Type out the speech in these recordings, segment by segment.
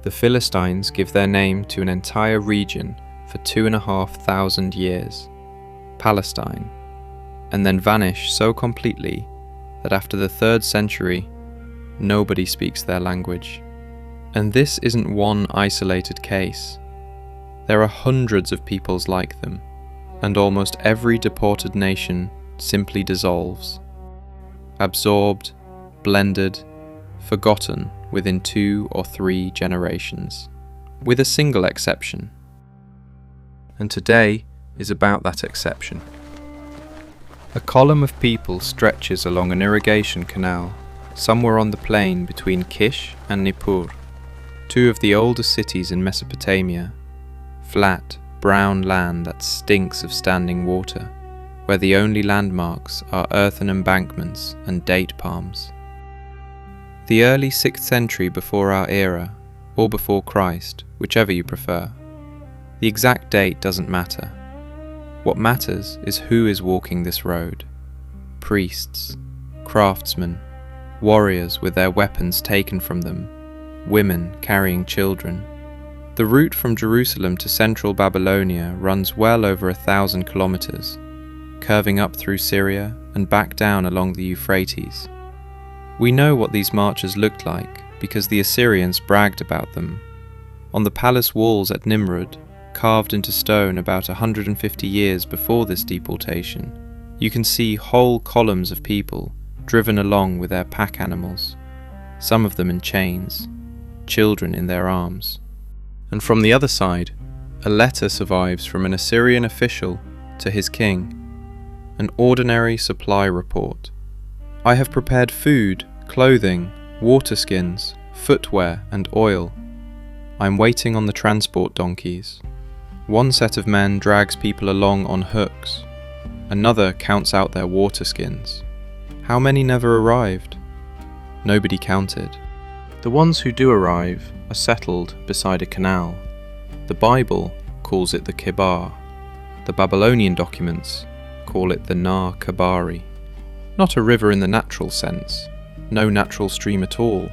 The Philistines give their name to an entire region for 2,500 years, Palestine, and then vanish so completely that after the 3rd century, nobody speaks their language. And this isn't one isolated case. There are hundreds of peoples like them, and almost every deported nation simply dissolves, absorbed, blended, forgotten within 2 or 3 generations, with a single exception. And today is about that exception. A column of people stretches along an irrigation canal somewhere on the plain between Kish and Nippur, 2 of the oldest cities in Mesopotamia, flat, brown land that stinks of standing water, where the only landmarks are earthen embankments and date palms. The early 6th century before our era, or before Christ, whichever you prefer. The exact date doesn't matter. What matters is who is walking this road. Priests, craftsmen, warriors with their weapons taken from them, women carrying children. The route from Jerusalem to central Babylonia runs well over 1,000 kilometers, curving up through Syria and back down along the Euphrates. We know what these marches looked like because the Assyrians bragged about them. On the palace walls at Nimrud, carved into stone about 150 years before this deportation, you can see whole columns of people driven along with their pack animals, some of them in chains, children in their arms. And from the other side, a letter survives from an Assyrian official to his king, an ordinary supply report. I have prepared food, clothing, water skins, footwear and oil. I'm waiting on the transport donkeys. One set of men drags people along on hooks. Another counts out their water skins. How many never arrived? Nobody counted. The ones who do arrive are settled beside a canal. The Bible calls it the Kibar. The Babylonian documents call it the Nar Kabari. Not a river in the natural sense, no natural stream at all,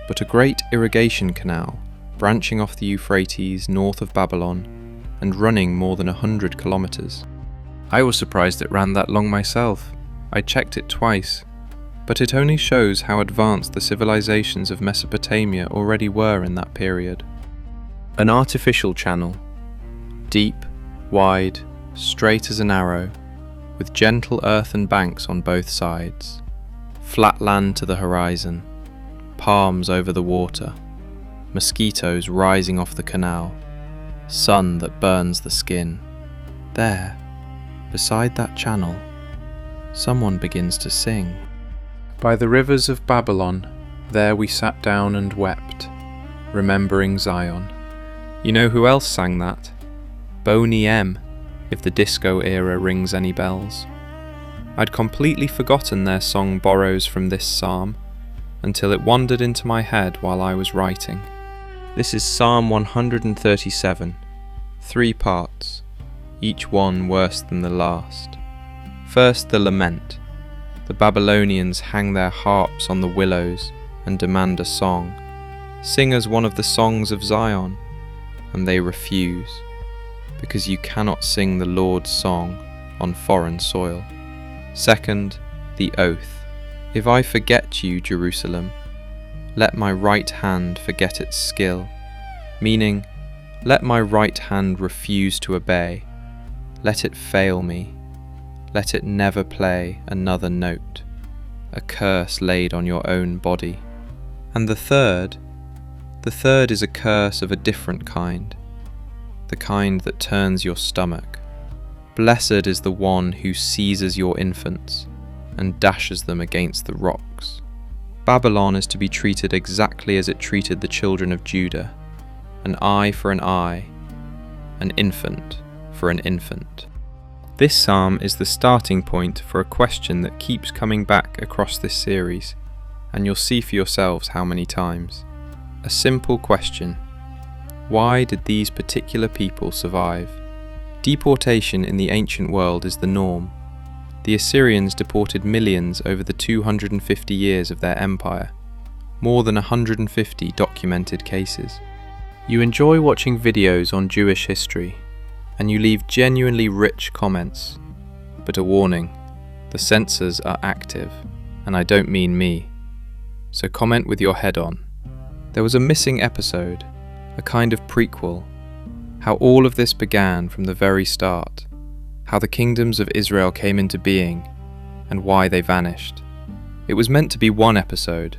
but a great irrigation canal branching off the Euphrates north of Babylon and running more than 100 kilometers. I was surprised it ran that long myself. I checked it twice, but it only shows how advanced the civilizations of Mesopotamia already were in that period. An artificial channel, deep, wide, straight as an arrow, with gentle earthen banks on both sides, flat land to the horizon, palms over the water, mosquitoes rising off the canal, sun that burns the skin. There, beside that channel, someone begins to sing. By the rivers of Babylon, there we sat down and wept, remembering Zion. You know who else sang that? Boney M, if the disco era rings any bells. I'd completely forgotten their song borrows from this psalm, until it wandered into my head while I was writing. This is Psalm 137, 3 parts, each one worse than the last. First, the lament. The Babylonians hang their harps on the willows and demand a song. Sing us one of the songs of Zion, and they refuse, because you cannot sing the Lord's song on foreign soil. Second, the oath. If I forget you, Jerusalem, let my right hand forget its skill, meaning, let my right hand refuse to obey, let it fail me, let it never play another note, a curse laid on your own body. And the third is a curse of a different kind, the kind that turns your stomach. Blessed is the one who seizes your infants and dashes them against the rocks. Babylon is to be treated exactly as it treated the children of Judah, an eye for an eye, an infant for an infant. This psalm is the starting point for a question that keeps coming back across this series, and you'll see for yourselves how many times. A simple question. Why did these particular people survive? Deportation in the ancient world is the norm. The Assyrians deported millions over the 250 years of their empire, more than 150 documented cases. You enjoy watching videos on Jewish history, and you leave genuinely rich comments. But a warning, the censors are active, and I don't mean me. So comment with your head on. There was a missing episode, a kind of prequel, how all of this began from the very start, how the kingdoms of Israel came into being, and why they vanished. It was meant to be one episode,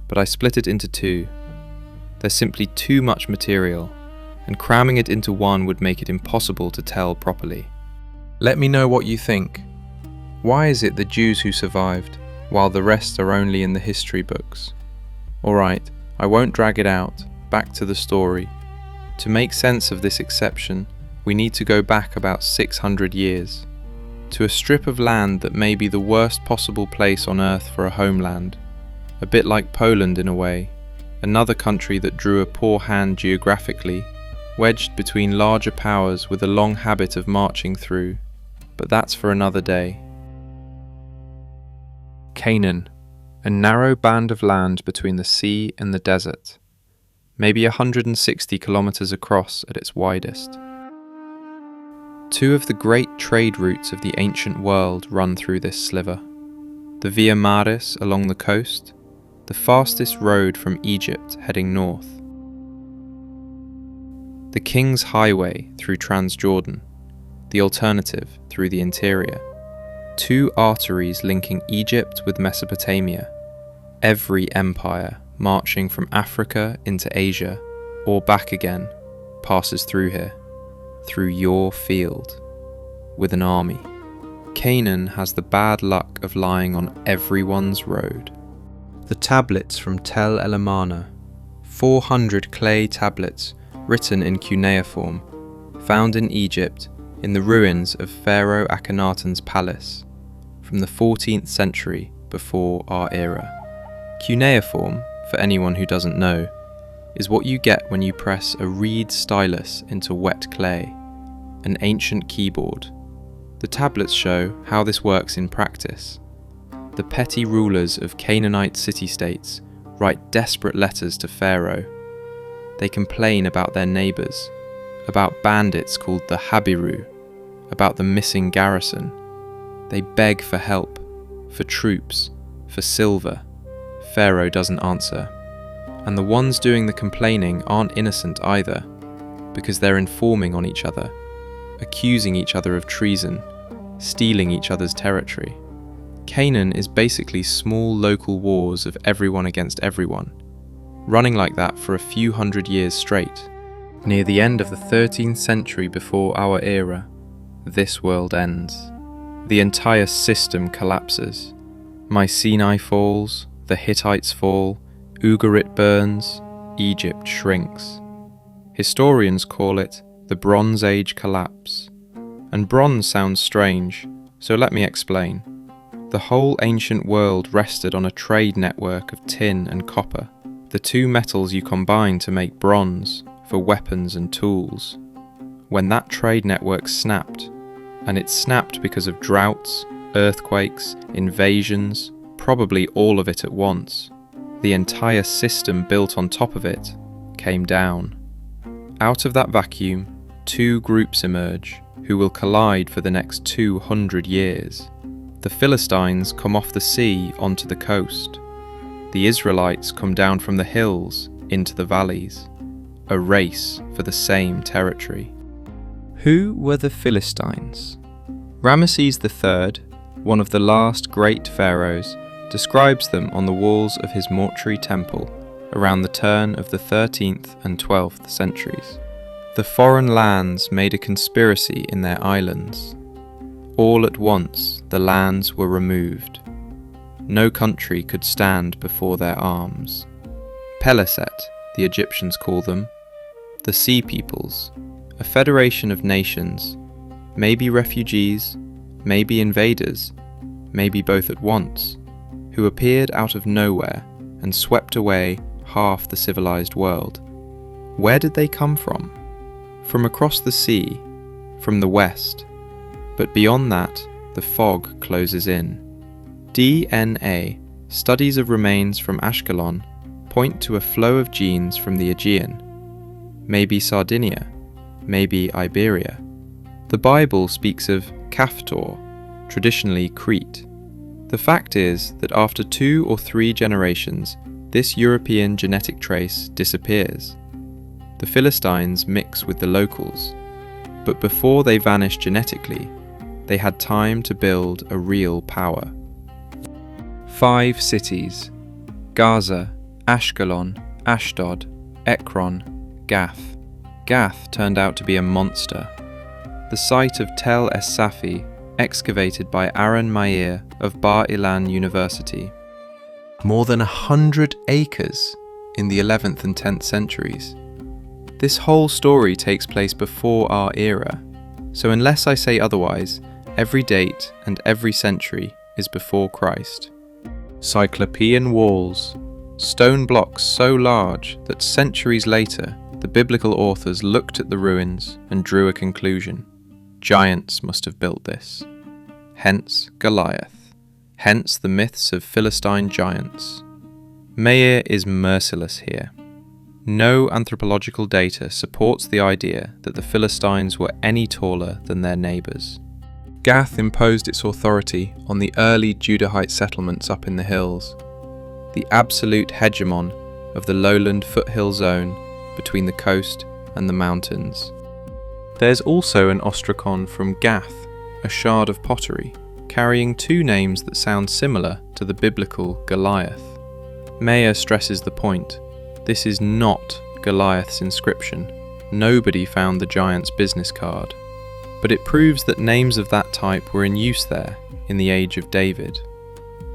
but I split it into two. There's simply too much material, and cramming it into one would make it impossible to tell properly. Let me know what you think. Why is it the Jews who survived, while the rest are only in the history books? Alright, I won't drag it out, back to the story. To make sense of this exception, we need to go back about 600 years, to a strip of land that may be the worst possible place on earth for a homeland, a bit like Poland in a way. Another country that drew a poor hand geographically, wedged between larger powers with a long habit of marching through, but that's for another day. Canaan, a narrow band of land between the sea and the desert, maybe 160 kilometers across at its widest. Two of the great trade routes of the ancient world run through this sliver. The Via Maris along the coast, the fastest road from Egypt heading north. The King's Highway through Transjordan, the alternative through the interior. Two arteries linking Egypt with Mesopotamia. Every empire marching from Africa into Asia, or back again, passes through here, through your field, with an army. Canaan has the bad luck of lying on everyone's road. The tablets from Tel El Amarna, 400 clay tablets written in cuneiform, found in Egypt in the ruins of Pharaoh Akhenaten's palace from the 14th century before our era. Cuneiform, for anyone who doesn't know, is what you get when you press a reed stylus into wet clay, an ancient keyboard. The tablets show how this works in practice. The petty rulers of Canaanite city-states write desperate letters to Pharaoh. They complain about their neighbours, about bandits called the Habiru, about the missing garrison. They beg for help, for troops, for silver. Pharaoh doesn't answer. And the ones doing the complaining aren't innocent either, because they're informing on each other, accusing each other of treason, stealing each other's territory. Canaan is basically small local wars of everyone against everyone, running like that for a few hundred years straight. Near the end of the 13th century before our era, this world ends. The entire system collapses. Mycenae falls, the Hittites fall, Ugarit burns, Egypt shrinks. Historians call it the Bronze Age collapse. And bronze sounds strange, so let me explain. The whole ancient world rested on a trade network of tin and copper, the two metals you combine to make bronze for weapons and tools. When that trade network snapped, and it snapped because of droughts, earthquakes, invasions, probably all of it at once, the entire system built on top of it came down. Out of that vacuum, two groups emerge who will collide for the next 200 years. The Philistines come off the sea onto the coast. The Israelites come down from the hills into the valleys. A race for the same territory. Who were the Philistines? Ramesses III, one of the last great pharaohs, describes them on the walls of his mortuary temple around the turn of the 13th and 12th centuries. The foreign lands made a conspiracy in their islands. All at once the lands were removed. No country could stand before their arms. Peleset, the Egyptians call them, the Sea Peoples, a federation of nations, maybe refugees, maybe invaders, maybe both at once, who appeared out of nowhere and swept away half the civilized world. Where did they come from? From across the sea, from the west. But beyond that, the fog closes in. DNA, studies of remains from Ashkelon, point to a flow of genes from the Aegean. maybe Sardinia, maybe Iberia. The Bible speaks of Kaftor, traditionally Crete. The fact is that after 2 or 3 generations, this European genetic trace disappears. The Philistines mix with the locals, but before they vanish genetically, they had time to build a real power. 5 cities: Gaza, Ashkelon, Ashdod, Ekron, Gath. Gath turned out to be a monster. The site of Tel Es-Safi, excavated by Aaron Meir of Bar Ilan University. More than 100 acres in the 11th and 10th centuries. This whole story takes place before our era, so unless I say otherwise, every date and every century is before Christ. Cyclopean walls, stone blocks so large that centuries later the biblical authors looked at the ruins and drew a conclusion. Giants must have built this. Hence Goliath. Hence the myths of Philistine giants. Meir is merciless here. No anthropological data supports the idea that the Philistines were any taller than their neighbours. Gath imposed its authority on the early Judahite settlements up in the hills, the absolute hegemon of the lowland foothill zone between the coast and the mountains. There's also an ostracon from Gath, a shard of pottery, carrying 2 names that sound similar to the biblical Goliath. Meir stresses the point. This is not Goliath's inscription. Nobody found the giant's business card. But it proves that names of that type were in use there in the age of David.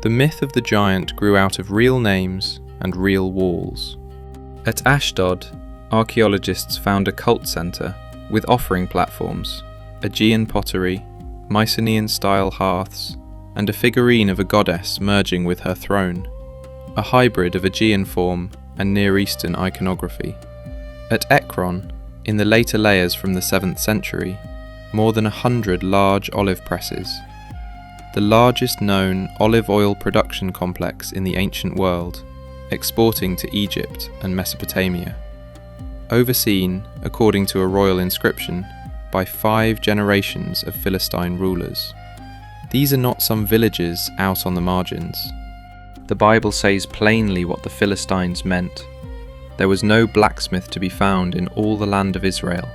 The myth of the giant grew out of real names and real walls. At Ashdod, archaeologists found a cult centre with offering platforms, Aegean pottery, Mycenaean-style hearths, and a figurine of a goddess merging with her throne, a hybrid of Aegean form and Near Eastern iconography. At Ekron, in the later layers from the 7th century, more than 100 large olive presses, the largest known olive oil production complex in the ancient world, exporting to Egypt and Mesopotamia. Overseen, according to a royal inscription, by 5 generations of Philistine rulers. These are not some villages out on the margins. The Bible says plainly what the Philistines meant. There was no blacksmith to be found in all the land of Israel.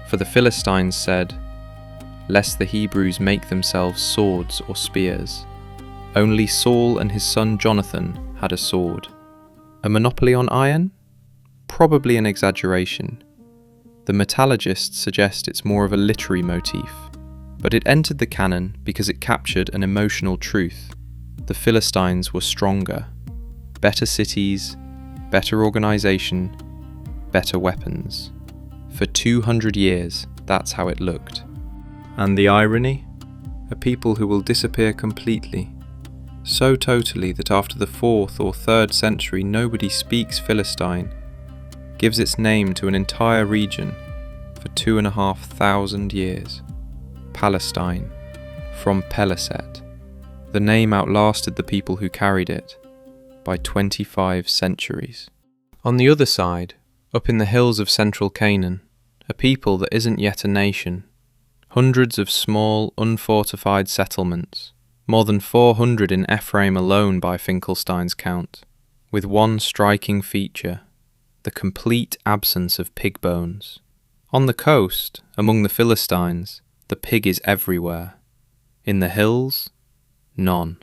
For the Philistines said, "Lest the Hebrews make themselves swords or spears." Only Saul and his son Jonathan had a sword. A monopoly on iron? Probably an exaggeration. The metallurgists suggest it's more of a literary motif, but it entered the canon because it captured an emotional truth. The Philistines were stronger, better cities, better organisation, better weapons. For 200 years, that's how it looked. And the irony? A people who will disappear completely, so totally that after the 4th or 3rd century nobody speaks Philistine, gives its name to an entire region for 2,500 years. Palestine, from Peliset. The name outlasted the people who carried it by 25 centuries. On the other side, up in the hills of central Canaan, a people that isn't yet a nation. Hundreds of small, unfortified settlements, more than 400 in Ephraim alone by Finkelstein's count, with one striking feature: the complete absence of pig bones. On the coast, among the Philistines, the pig is everywhere. In the hills, none.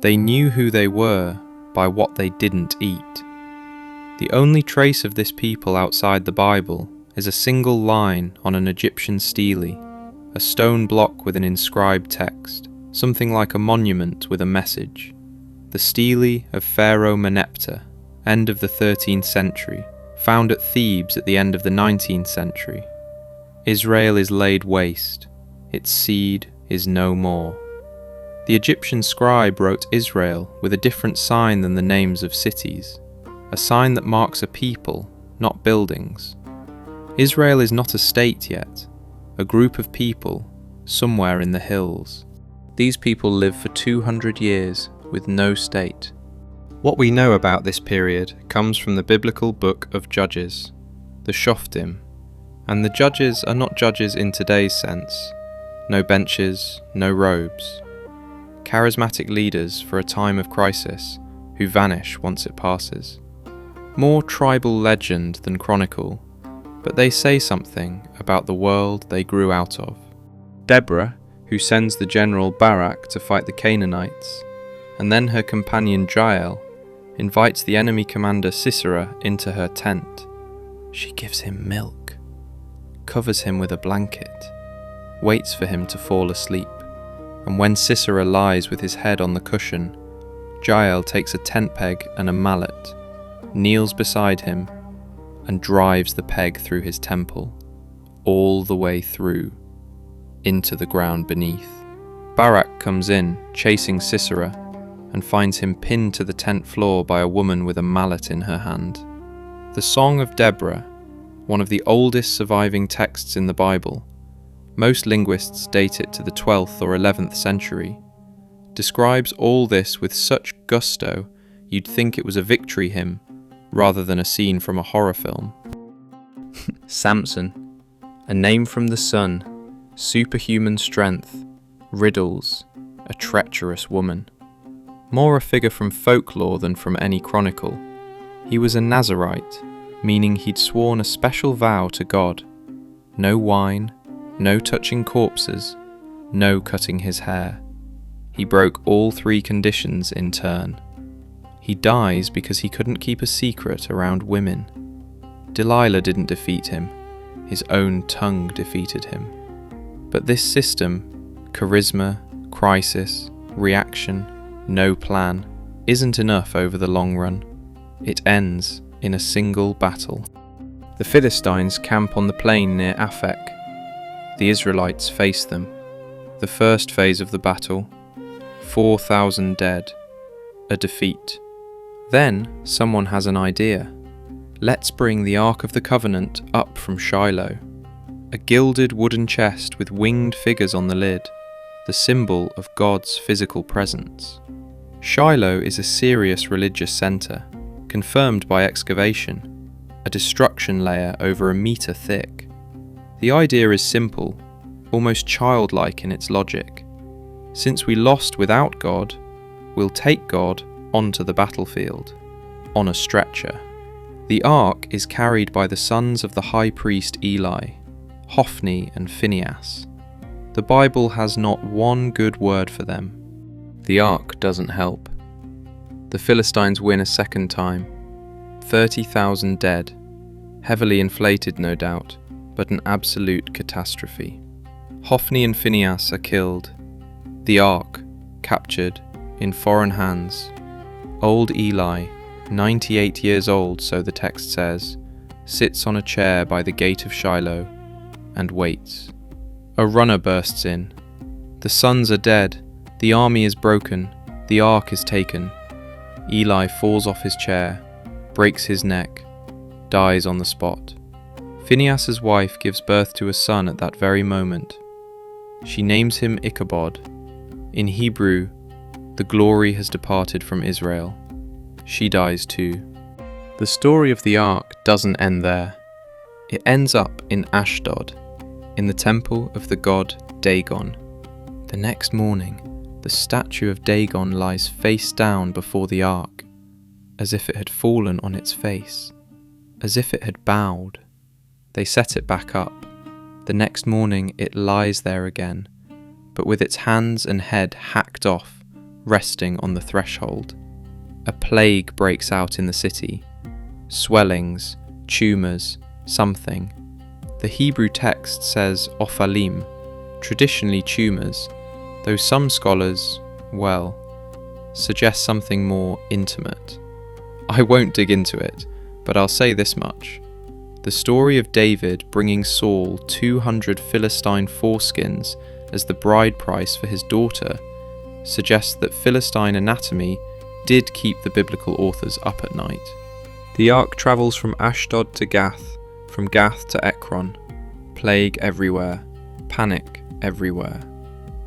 They knew who they were by what they didn't eat. The only trace of this people outside the Bible is a single line on an Egyptian stele, a stone block with an inscribed text, something like a monument with a message. The stele of Pharaoh Meneptah, end of the 13th century, found at Thebes at the end of the 19th century. Israel is laid waste, its seed is no more. The Egyptian scribe wrote Israel with a different sign than the names of cities, a sign that marks a people, not buildings. Israel is not a state yet, a group of people, somewhere in the hills. These people live for 200 years with no state. What we know about this period comes from the biblical book of Judges. the Shoftim, and the judges are not judges in today's sense, no benches, no robes. Charismatic leaders for a time of crisis who vanish once it passes. More tribal legend than chronicle, but they say something about the world they grew out of. Deborah, who sends the general Barak to fight the Canaanites, and then her companion Jael, invites the enemy commander Sisera into her tent. She gives him milk, covers him with a blanket, waits for him to fall asleep, and when Sisera lies with his head on the cushion, Jael takes a tent peg and a mallet, kneels beside him, and drives the peg through his temple, all the way through, into the ground beneath. Barak comes in, chasing Sisera, and finds him pinned to the tent floor by a woman with a mallet in her hand. The Song of Deborah, one of the oldest surviving texts in the Bible, most linguists date it to the 12th or 11th century, describes all this with such gusto you'd think it was a victory hymn rather than a scene from a horror film. Samson, a name from the sun, superhuman strength, riddles, a treacherous woman. More a figure from folklore than from any chronicle. He was a Nazarite, meaning he'd sworn a special vow to God. No wine, no touching corpses, no cutting his hair. He broke all three conditions in turn. He dies because he couldn't keep a secret around women. Delilah didn't defeat him, his own tongue defeated him. But this system, charisma, crisis, reaction, no plan, isn't enough over the long run. It ends in a single battle. The Philistines camp on the plain near Aphek. The Israelites face them. The first phase of the battle, 4,000 dead, a defeat. Then someone has an idea. Let's bring the Ark of the Covenant up from Shiloh. A gilded wooden chest with winged figures on the lid, the symbol of God's physical presence. Shiloh is a serious religious centre, confirmed by excavation, a destruction layer over a metre thick. The idea is simple, almost childlike in its logic. Since we lost without God, we'll take God onto the battlefield, on a stretcher. The ark is carried by the sons of the high priest Eli, Hophni and Phinehas. The Bible has not one good word for them. The ark doesn't help. The Philistines win a second time. 30,000 dead, heavily inflated no doubt, but an absolute catastrophe. Hophni and Phinehas are killed. The ark, captured, in foreign hands. Old Eli, 98 years old, so the text says, sits on a chair by the gate of Shiloh and waits. A runner bursts in. The sons are dead, the army is broken, the ark is taken. Eli falls off his chair, breaks his neck, dies on the spot. Phinehas's wife gives birth to a son at that very moment. She names him Ichabod. In Hebrew, the glory has departed from Israel. She dies too. The story of the ark doesn't end there. It ends up in Ashdod, in the temple of the god Dagon. The next morning, the statue of Dagon lies face down before the ark, as if it had fallen on its face, as if it had bowed. They set it back up. The next morning it lies there again, but with its hands and head hacked off, resting on the threshold. A plague breaks out in the city. Swellings, tumours, something. The Hebrew text says ophalim, traditionally tumours, though some scholars, suggest something more intimate. I won't dig into it, but I'll say this much. The story of David bringing Saul 200 Philistine foreskins as the bride price for his daughter suggests that Philistine anatomy did keep the biblical authors up at night. The ark travels from Ashdod to Gath, from Gath to Ekron. Plague everywhere, panic everywhere.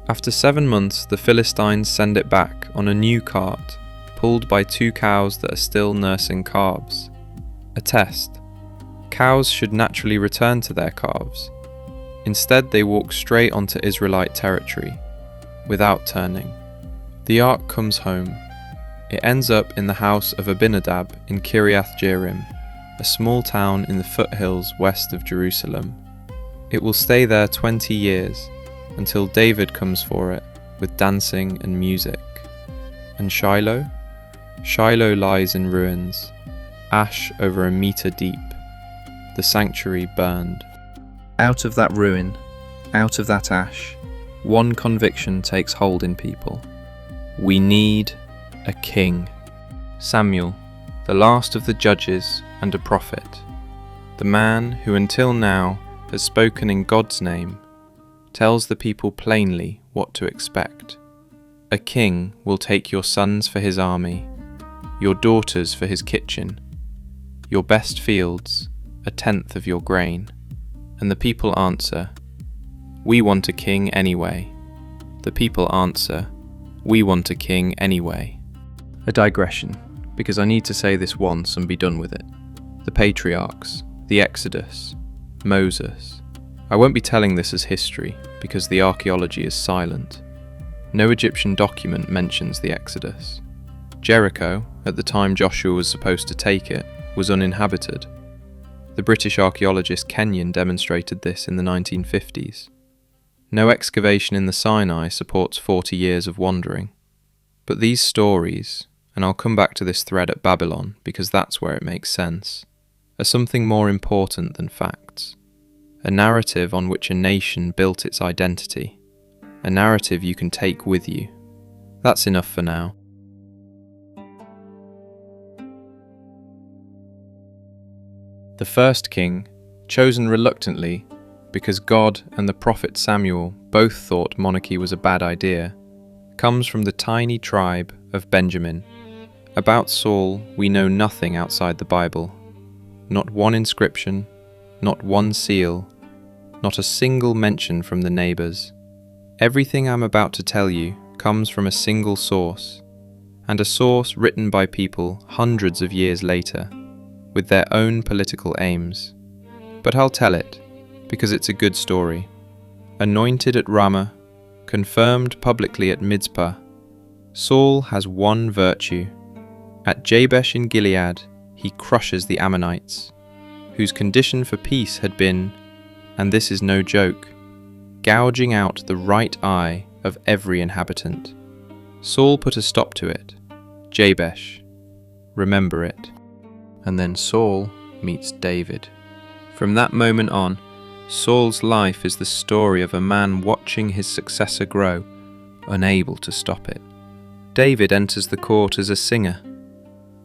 After 7 months, the Philistines send it back on a new cart, pulled by 2 cows that are still nursing calves. A test. cows should naturally return to their calves. Instead, they walk straight onto Israelite territory, without turning. The ark comes home. It ends up in the house of Abinadab in Kiriath Jearim, a small town in the foothills west of Jerusalem. It will stay there 20 years, until David comes for it with dancing and music. And Shiloh? Shiloh lies in ruins, ash over a metre deep, the sanctuary burned. Out of that ruin, out of that ash, one conviction takes hold in people. We need a king. Samuel, the last of the judges and a prophet, the man who until now has spoken in God's name, tells the people plainly what to expect. A king will take your sons for his army, your daughters for his kitchen, your best fields, 1/10 of your grain. And the people answer, "We want a king anyway." The people answer, "We want a king anyway." A digression, because I need to say this once and be done with it. The patriarchs, the Exodus, Moses. I won't be telling this as history, because the archaeology is silent. No Egyptian document mentions the Exodus. Jericho, at the time Joshua was supposed to take it, was uninhabited. The British archaeologist Kenyon demonstrated this in the 1950s. No excavation in the Sinai supports 40 years of wandering. But these stories, and I'll come back to this thread at Babylon because that's where it makes sense, are something more important than facts. A narrative on which a nation built its identity. A narrative you can take with you. That's enough for now. The first king, chosen reluctantly because God and the prophet Samuel both thought monarchy was a bad idea, comes from the tiny tribe of Benjamin. About Saul, we know nothing outside the Bible. Not one inscription, not one seal, not a single mention from the neighbours. Everything I'm about to tell you comes from a single source, and a source written by people hundreds of years later, with their own political aims. But I'll tell it, because it's a good story. Anointed at Ramah, confirmed publicly at Mizpah, Saul has one virtue. At Jabesh in Gilead, he crushes the Ammonites, whose condition for peace had been, and this is no joke, gouging out the right eye of every inhabitant. Saul put a stop to it. Jabesh, remember it. And then Saul meets David. From that moment on, Saul's life is the story of a man watching his successor grow, unable to stop it. David enters the court as a singer.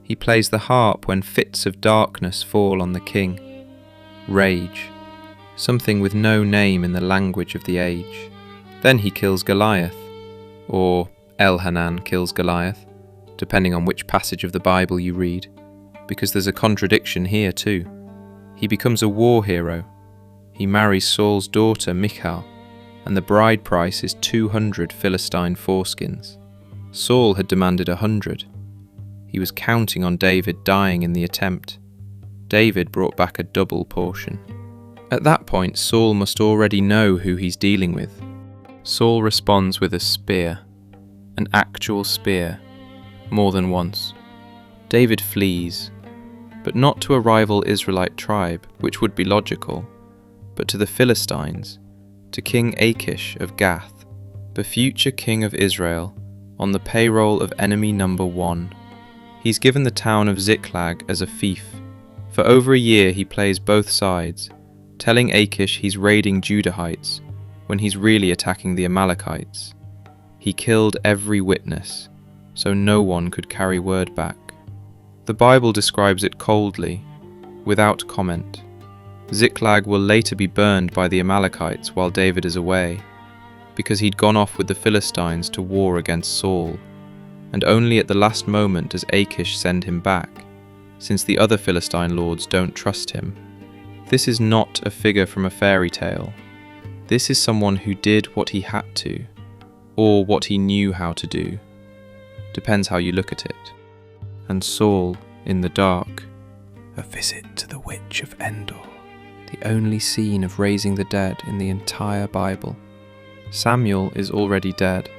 He plays the harp when fits of darkness fall on the king. Rage, something with no name in the language of the age. Then he kills Goliath, or Elhanan kills Goliath, depending on which passage of the Bible you read, because there's a contradiction here too. He becomes a war hero. He marries Saul's daughter Michal, and the bride price is 200 Philistine foreskins. Saul had demanded 100. He was counting on David dying in the attempt. David brought back a double portion. At that point, Saul must already know who he's dealing with. Saul responds with a spear, an actual spear, more than once. David flees, but not to a rival Israelite tribe, which would be logical, but to the Philistines, to King Achish of Gath, the future king of Israel, on the payroll of enemy number 1. He's given the town of Ziklag as a fief. For over a year he plays both sides, telling Achish he's raiding Judahites, when he's really attacking the Amalekites. He killed every witness, so no one could carry word back. The Bible describes it coldly, without comment. Ziklag will later be burned by the Amalekites while David is away, because he'd gone off with the Philistines to war against Saul, and only at the last moment does Achish send him back, since the other Philistine lords don't trust him. This is not a figure from a fairy tale. This is someone who did what he had to, or what he knew how to do. Depends how you look at it. And Saul, in the dark, A visit to the witch of Endor. The only scene of raising the dead in the entire Bible. Samuel is already dead,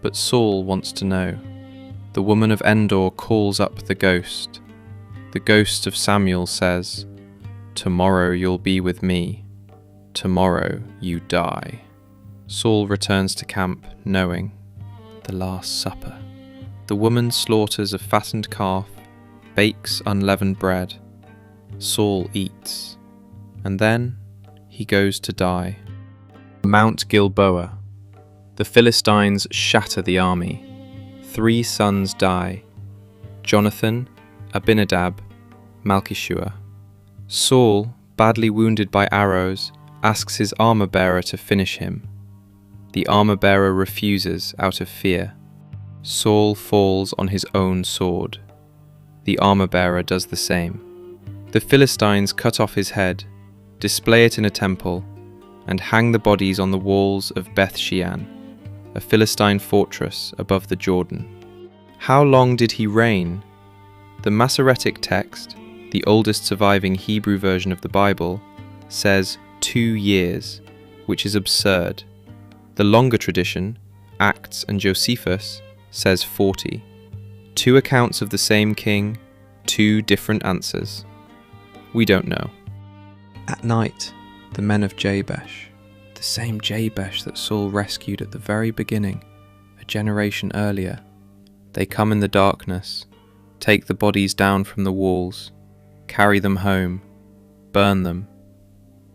but Saul wants to know. The woman of Endor calls up the ghost. The ghost of Samuel says, "Tomorrow you'll be with me. Tomorrow you die." Saul returns to camp knowing. The Last Supper. The woman slaughters a fattened calf, bakes unleavened bread. Saul eats. And then he goes to die. Mount Gilboa. The Philistines shatter the army. 3 sons die. Jonathan, Abinadab, Malchishua. Saul, badly wounded by arrows, asks his armor-bearer to finish him. The armor-bearer refuses out of fear. Saul falls on his own sword. The armor-bearer does the same. The Philistines cut off his head, display it in a temple, and hang the bodies on the walls of Beth-shean, a Philistine fortress above the Jordan. How long did he reign? The Masoretic text, the oldest surviving Hebrew version of the Bible, says 2 years, which is absurd. The longer tradition, Acts and Josephus, says 40. 2 accounts of the same king, 2 different answers. We don't know. At night, the men of Jabesh, the same Jabesh that Saul rescued at the very beginning, a generation earlier, they come in the darkness, take the bodies down from the walls, carry them home, burn them,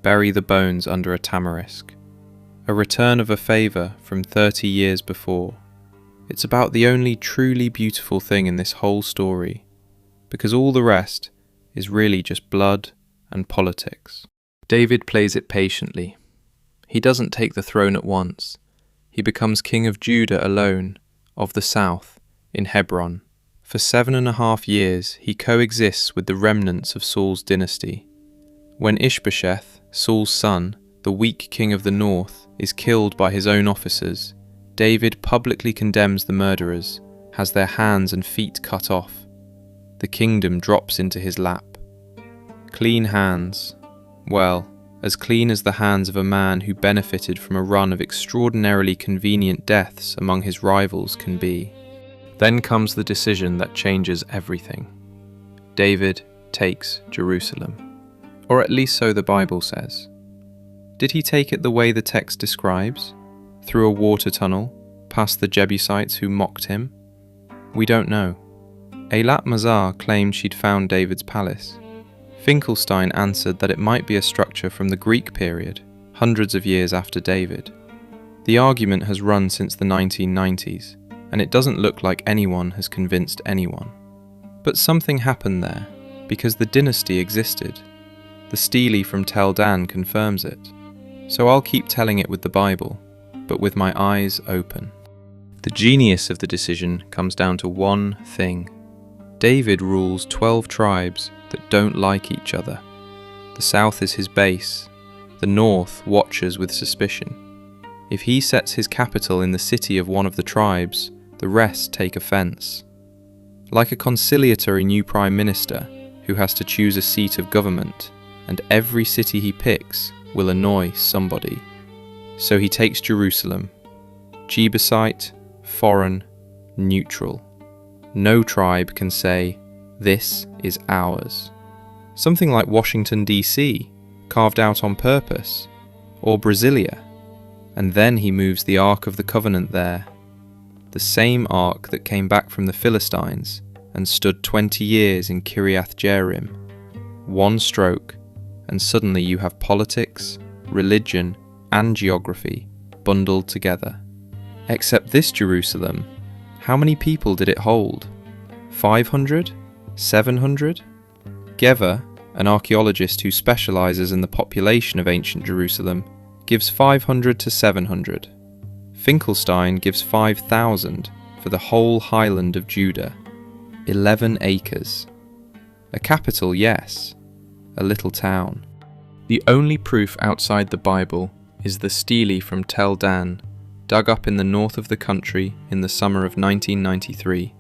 bury the bones under a tamarisk. A return of a favour from 30 years before. It's about the only truly beautiful thing in this whole story, because all the rest is really just blood and politics. David plays it patiently. He doesn't take the throne at once. He becomes king of Judah alone, of the south, in Hebron. For 7.5 years he coexists with the remnants of Saul's dynasty. When Ishbosheth, Saul's son, the weak king of the north, is killed by his own officers, David publicly condemns the murderers, has their hands and feet cut off. The kingdom drops into his lap. Clean hands. Well, as clean as the hands of a man who benefited from a run of extraordinarily convenient deaths among his rivals can be. Then comes the decision that changes everything. David takes Jerusalem. Or at least so the Bible says. Did he take it the way the text describes? Through a water tunnel, past the Jebusites who mocked him? We don't know. Eilat Mazar claimed she'd found David's palace. Finkelstein answered that it might be a structure from the Greek period, hundreds of years after David. The argument has run since the 1990s, and it doesn't look like anyone has convinced anyone. But something happened there, because the dynasty existed. The stele from Tel Dan confirms it. So I'll keep telling it with the Bible, but with my eyes open. The genius of the decision comes down to one thing. David rules 12 tribes that don't like each other. The south is his base. The north watches with suspicion. If he sets his capital in the city of one of the tribes, the rest take offence. Like a conciliatory new prime minister who has to choose a seat of government, and every city he picks will annoy somebody. So he takes Jerusalem. Jebusite, foreign, neutral. No tribe can say, "This is ours." Something like Washington, D.C., carved out on purpose, or Brasilia. And then he moves the Ark of the Covenant there. The same Ark that came back from the Philistines and stood 20 years in Kiriath Jearim. One stroke, and suddenly you have politics, religion, and geography bundled together. Except this Jerusalem, how many people did it hold? 500? 700? Gever, an archaeologist who specialises in the population of ancient Jerusalem, gives 500 to 700. Finkelstein gives 5,000 for the whole highland of Judah. 11 acres. A capital, yes. A little town. The only proof outside the Bible is the stele from Tel Dan, dug up in the north of the country in the summer of 1993.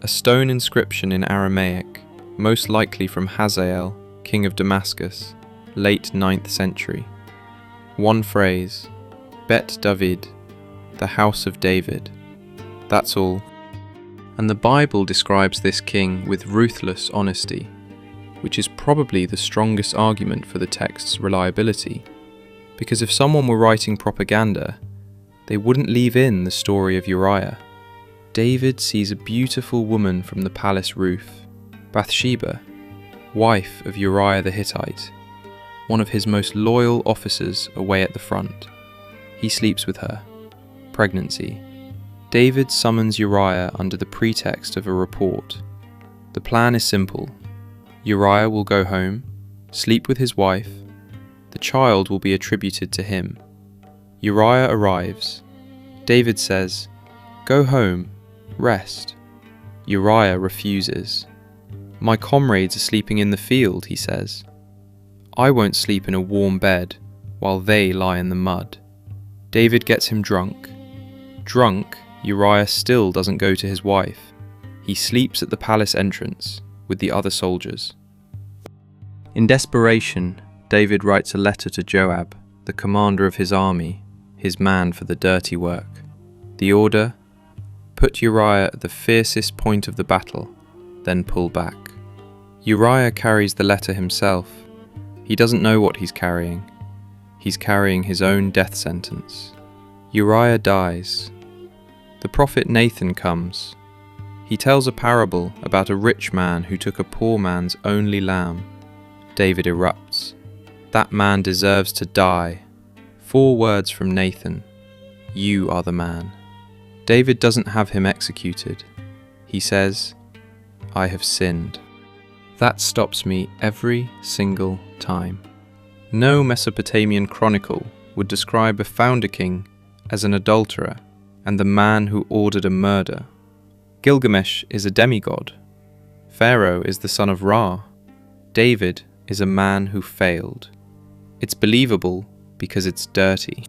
A stone inscription in Aramaic, most likely from Hazael, king of Damascus, late 9th century. One phrase, Bet David, the house of David. That's all. And the Bible describes this king with ruthless honesty, which is probably the strongest argument for the text's reliability, because if someone were writing propaganda, they wouldn't leave in the story of Uriah. David sees a beautiful woman from the palace roof, Bathsheba, wife of Uriah the Hittite, one of his most loyal officers away at the front. He sleeps with her. Pregnancy. David summons Uriah under the pretext of a report. The plan is simple. Uriah will go home, sleep with his wife. The child will be attributed to him. Uriah arrives. David says, "Go home, rest." Uriah refuses. "My comrades are sleeping in the field," he says. "I won't sleep in a warm bed while they lie in the mud." David gets him drunk. Drunk, Uriah still doesn't go to his wife. He sleeps at the palace entrance with the other soldiers. In desperation, David writes a letter to Joab, the commander of his army, his man for the dirty work. The order: put Uriah at the fiercest point of the battle, then pull back. Uriah carries the letter himself. He doesn't know what he's carrying. He's carrying his own death sentence. Uriah dies. The prophet Nathan comes. He tells a parable about a rich man who took a poor man's only lamb. David erupts. That man deserves to die. 4 words from Nathan. You are the man. David doesn't have him executed. He says, I have sinned. That stops me every single time. No Mesopotamian chronicle would describe a founder king as an adulterer and the man who ordered a murder. Gilgamesh is a demigod. Pharaoh is the son of Ra. David is a man who failed. It's believable because it's dirty.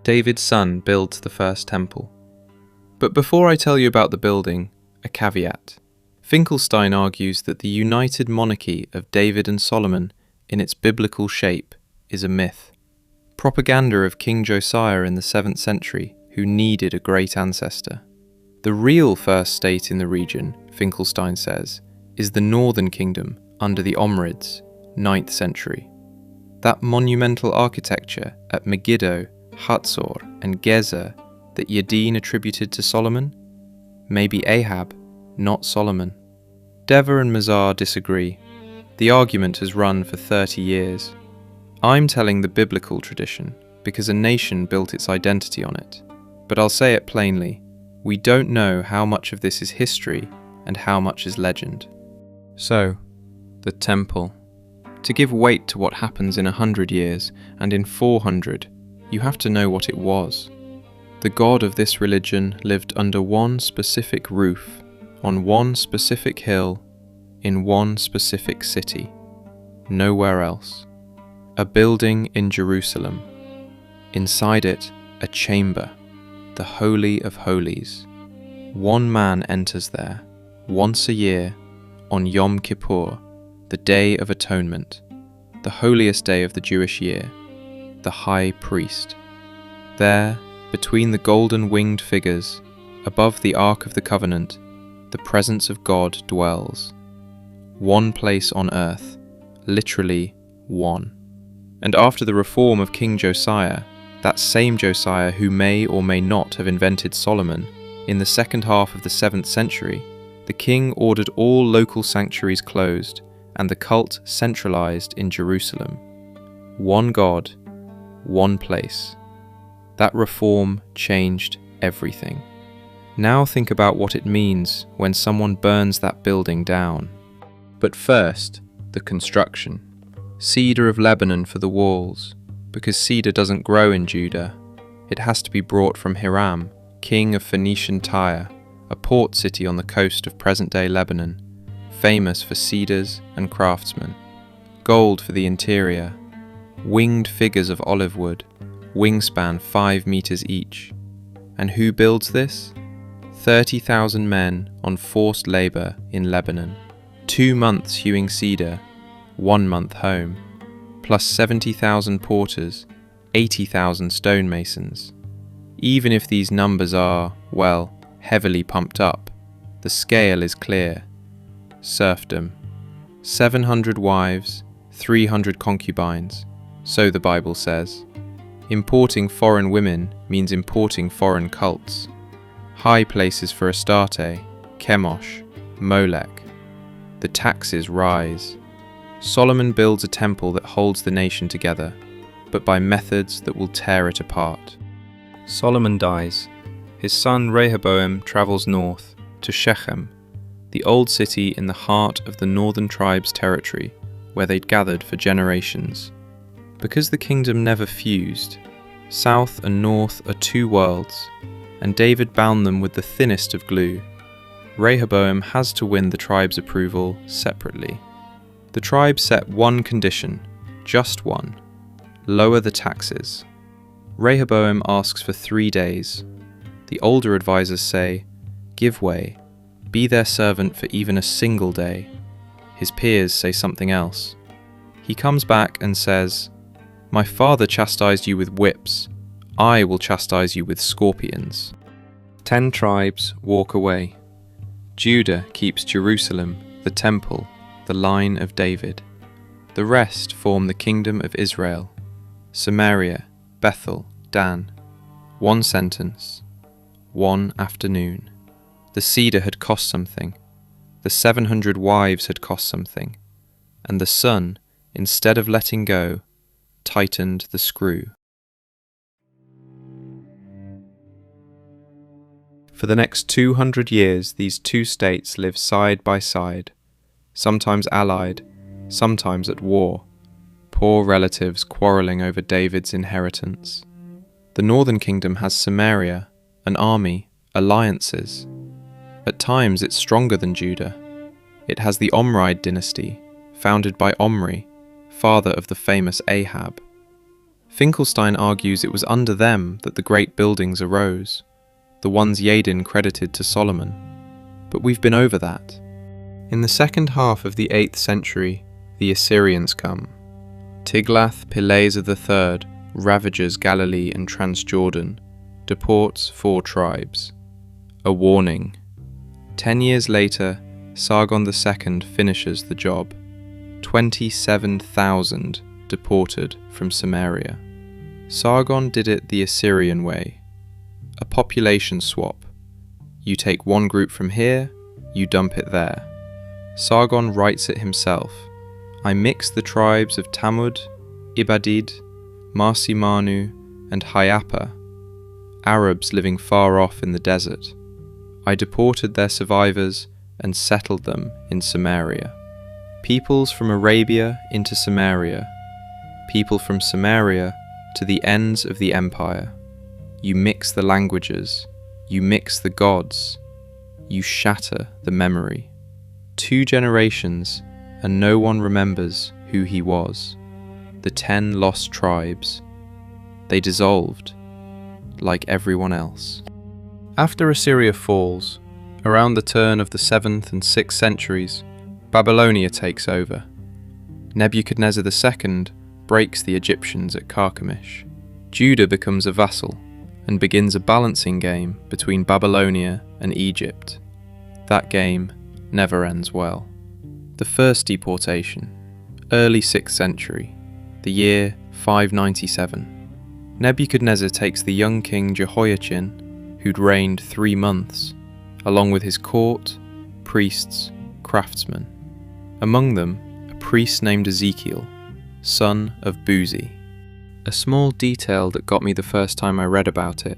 David's son builds the first temple. But before I tell you about the building, a caveat. Finkelstein argues that the united monarchy of David and Solomon in its biblical shape is a myth. Propaganda of King Josiah in the 7th century, who needed a great ancestor. The real first state in the region, Finkelstein says, is the northern kingdom under the Omrids, 9th century. That monumental architecture at Megiddo, Hatzor, and Gezer that Yadin attributed to Solomon? Maybe Ahab, not Solomon. Dever and Mazar disagree. The argument has run for 30 years. I'm telling the biblical tradition because a nation built its identity on it. But I'll say it plainly, we don't know how much of this is history and how much is legend. So, the temple. To give weight to what happens in 100 years and in 400, you have to know what it was. The God of this religion lived under one specific roof, on one specific hill, in one specific city. Nowhere else. A building in Jerusalem. Inside it, a chamber, the Holy of Holies. One man enters there, once a year, on Yom Kippur, the Day of Atonement, the holiest day of the Jewish year, the High Priest. There, between the golden winged figures, above the Ark of the Covenant, the presence of God dwells. One place on earth, literally one. And after the reform of King Josiah, that same Josiah who may or may not have invented Solomon, in the second half of the 7th century, the king ordered all local sanctuaries closed and the cult centralized in Jerusalem. One God, one place. That reform changed everything. Now think about what it means when someone burns that building down. But first, the construction. Cedar of Lebanon for the walls, because cedar doesn't grow in Judah. It has to be brought from Hiram, king of Phoenician Tyre, a port city on the coast of present-day Lebanon, famous for cedars and craftsmen. Gold for the interior, winged figures of olive wood, wingspan 5 meters each. And who builds this? 30,000 men on forced labor in Lebanon. 2 months hewing cedar, 1 month home, plus 70,000 porters, 80,000 stonemasons. Even if these numbers are, well, heavily pumped up, the scale is clear. Serfdom. 700 wives, 300 concubines, so the Bible says. Importing foreign women means importing foreign cults. High places for Astarte, Chemosh, Molech. The taxes rise. Solomon builds a temple that holds the nation together, but by methods that will tear it apart. Solomon dies. His son Rehoboam travels north to Shechem, the old city in the heart of the northern tribes' territory, where they'd gathered for generations. Because the kingdom never fused, south and north are 2 worlds, and David bound them with the thinnest of glue. Rehoboam has to win the tribe's approval separately. The tribe set one condition, just one: lower the taxes. Rehoboam asks for 3 days. The older advisors say, give way, be their servant for even a single day. His peers say something else. He comes back and says, my father chastised you with whips, I will chastise you with scorpions. 10 tribes walk away. Judah keeps Jerusalem, the temple, the line of David. The rest form the kingdom of Israel. Samaria, Bethel, Dan. 1 sentence. 1 afternoon. The cedar had cost something. The 700 wives had cost something. And the sun, instead of letting go, tightened the screw. For the next 200 years, these 2 states live side by side, sometimes allied, sometimes at war, poor relatives quarrelling over David's inheritance. The northern kingdom has Samaria, an army, alliances. At times it's stronger than Judah. It has the Omride dynasty, founded by Omri, father of the famous Ahab. Finkelstein argues it was under them that the great buildings arose, the ones Yadin credited to Solomon. But we've been over that. In the second half of the 8th century, the Assyrians come. Tiglath-Pileser III ravages Galilee and Transjordan, deports 4 tribes. A warning. 10 years later, Sargon II finishes the job. 27,000 deported from Samaria. Sargon did it the Assyrian way. A population swap. You take one group from here, you dump it there. Sargon writes it himself. I mix the tribes of Tamud, Ibadid, Marsimanu, and Hayapa, Arabs living far off in the desert. I deported their survivors and settled them in Samaria. Peoples from Arabia into Samaria, people from Samaria to the ends of the empire. You mix the languages, you mix the gods, you shatter the memory. 2 generations and no one remembers who he was. The 10 lost tribes. They dissolved, like everyone else. After Assyria falls, around the turn of the 7th and 6th centuries, Babylonia takes over. Nebuchadnezzar II breaks the Egyptians at Carchemish. Judah becomes a vassal and begins a balancing game between Babylonia and Egypt. That game never ends well. The first deportation, early 6th century, the year 597. Nebuchadnezzar takes the young king Jehoiachin, who'd reigned 3 months, along with his court, priests, craftsmen. Among them, a priest named Ezekiel, son of Buzi. A small detail that got me the first time I read about it.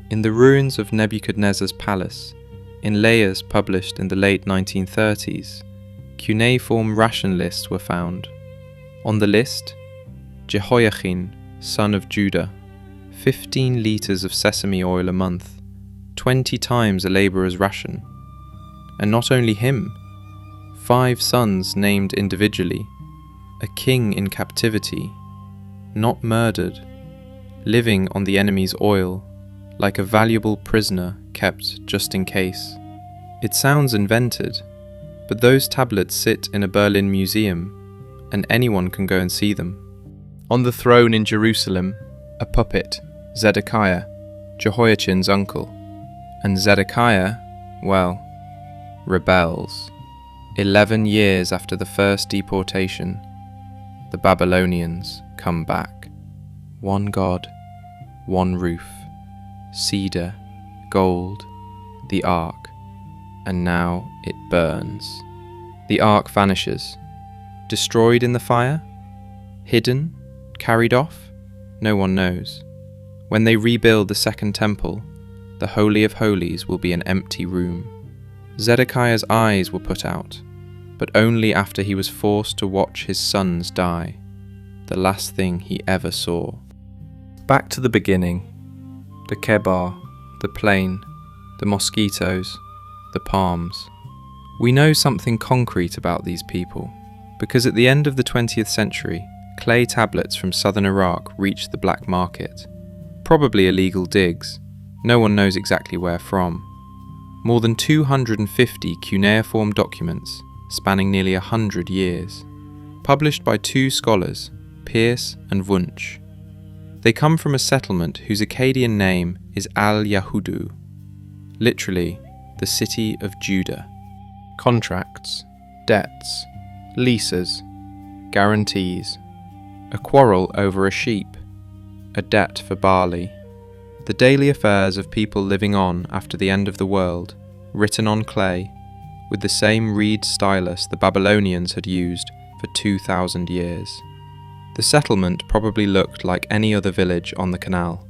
In the ruins of Nebuchadnezzar's palace, in layers published in the late 1930s, cuneiform ration lists were found. On the list, Jehoiachin, son of Judah, 15 litres of sesame oil a month, 20 times a labourer's ration. And not only him, 5 sons named individually, a king in captivity, not murdered, living on the enemy's oil, like a valuable prisoner kept just in case. It sounds invented, but those tablets sit in a Berlin museum, and anyone can go and see them. On the throne in Jerusalem, a puppet, Zedekiah, Jehoiachin's uncle. And Zedekiah, well, rebels. 11 years after the first deportation, the Babylonians come back. One God, one roof, cedar, gold, the ark, and now it burns. The ark vanishes. Destroyed in the fire? Hidden? Carried off? No one knows. When they rebuild the second temple, the Holy of Holies will be an empty room. Zedekiah's eyes were put out, but only after he was forced to watch his sons die, the last thing he ever saw. Back to the beginning. The Kebar, the plain, the mosquitoes, the palms. We know something concrete about these people, because at the end of the 20th century, clay tablets from southern Iraq reached the black market. Probably illegal digs, no one knows exactly where from. More than 250 cuneiform documents spanning nearly 100 years, published by two scholars, Pearce and Wunsch. They come from a settlement whose Akkadian name is Al-Yahudu, literally the city of Judah. Contracts, debts, leases, guarantees, a quarrel over a sheep, a debt for barley, the daily affairs of people living on after the end of the world, written on clay, with the same reed stylus the Babylonians had used for 2,000 years. The settlement probably looked like any other village on the canal.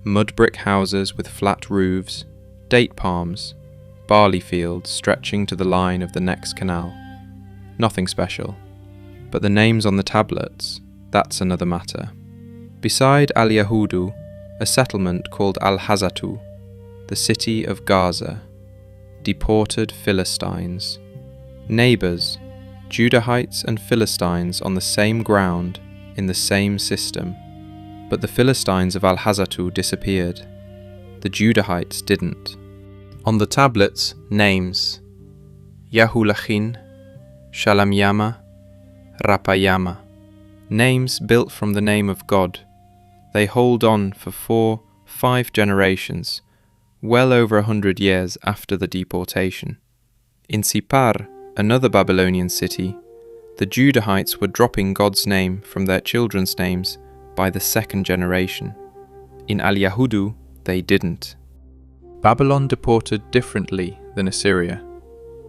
Mud brick houses with flat roofs, date palms, barley fields stretching to the line of the next canal. Nothing special. But the names on the tablets, that's another matter. Beside Al-Yahudu, a settlement called Al-Hazatu, the city of Gaza, deported Philistines. Neighbours, Judahites and Philistines on the same ground, in the same system. But the Philistines of Al-Hazatu disappeared. The Judahites didn't. On the tablets, names: Yahulachin, Shalamyama, Rapayama. Names built from the name of God. They hold on for 4-5 generations, well over 100 years after the deportation. In Sipar, another Babylonian city, the Judahites were dropping God's name from their children's names by the second generation. In Al-Yahudu, they didn't. Babylon deported differently than Assyria.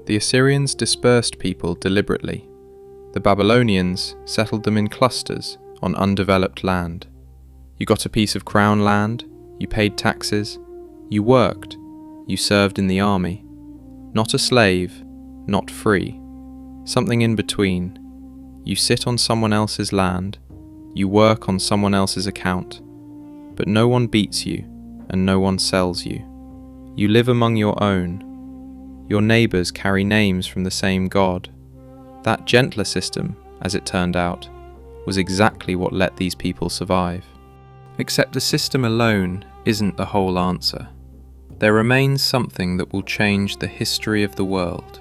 The Assyrians dispersed people deliberately. The Babylonians settled them in clusters on undeveloped land. You got a piece of crown land, you paid taxes, you worked, you served in the army. Not a slave, not free. Something in between. You sit on someone else's land, you work on someone else's account, but no one beats you and no one sells you. You live among your own. Your neighbours carry names from the same God. That gentler system, as it turned out, was exactly what let these people survive. Except the system alone isn't the whole answer. There remains something that will change the history of the world.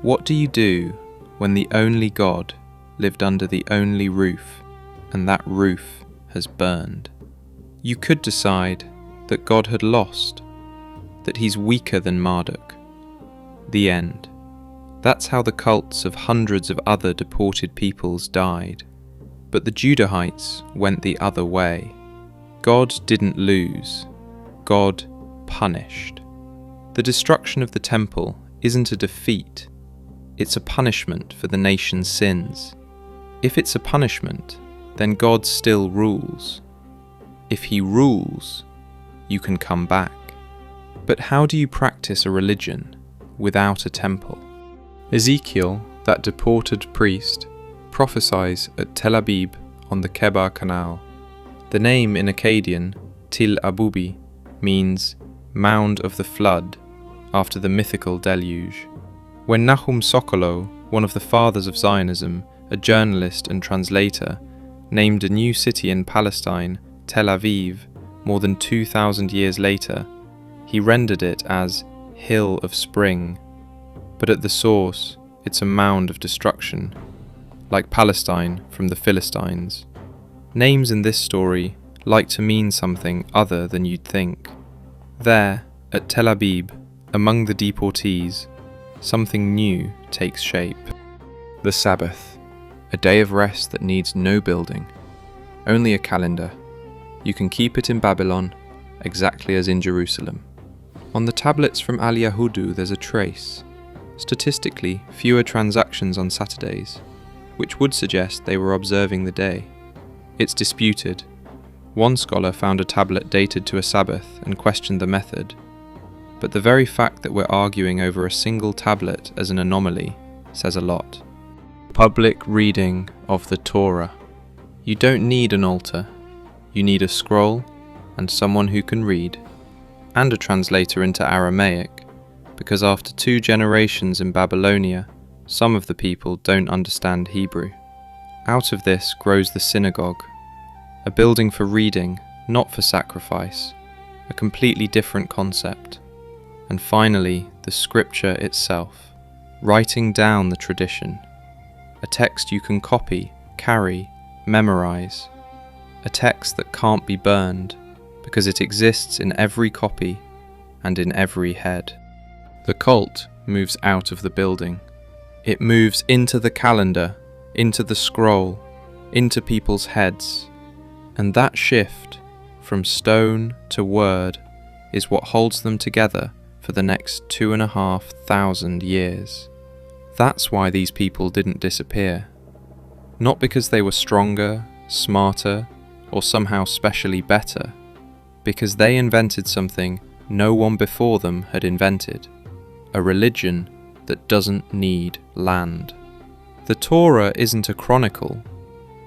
What do you do when the only God lived under the only roof, and that roof has burned? You could decide that God had lost, that he's weaker than Marduk. The end. That's how the cults of hundreds of other deported peoples died. But the Judahites went the other way. God didn't lose. God punished. The destruction of the temple isn't a defeat. It's a punishment for the nation's sins. If it's a punishment, then God still rules. If he rules, you can come back. But how do you practice a religion without a temple? Ezekiel, that deported priest, prophesies at Tel Aviv on the Kebar Canal. The name in Akkadian, Til Abubi, means Mound of the Flood, after the mythical deluge. When Nahum Sokolow, one of the fathers of Zionism, a journalist and translator, named a new city in Palestine, Tel Aviv, more than 2,000 years later, he rendered it as Hill of Spring. But at the source, it's a mound of destruction, like Palestine from the Philistines. Names in this story like to mean something other than you'd think. There, at Tel Aviv, among the deportees, something new takes shape. The Sabbath, a day of rest that needs no building, only a calendar. You can keep it in Babylon, exactly as in Jerusalem. On the tablets from Al Yahudu there's a trace. Statistically, fewer transactions on Saturdays, which would suggest they were observing the day. It's disputed. One scholar found a tablet dated to a Sabbath and questioned the method. But the very fact that we're arguing over a single tablet as an anomaly says a lot. Public reading of the Torah. You don't need an altar. You need a scroll and someone who can read, and a translator into Aramaic, because after 2 generations in Babylonia, some of the people don't understand Hebrew. Out of this grows the synagogue, a building for reading, not for sacrifice, a completely different concept. And finally, the scripture itself, writing down the tradition, a text you can copy, carry, memorize, a text that can't be burned because it exists in every copy and in every head. The cult moves out of the building. It moves into the calendar, into the scroll, into people's heads. And that shift from stone to word is what holds them together for the next 2,500 years. That's why these people didn't disappear. Not because they were stronger, smarter, or somehow specially better, because they invented something no one before them had invented, a religion that doesn't need land. The Torah isn't a chronicle,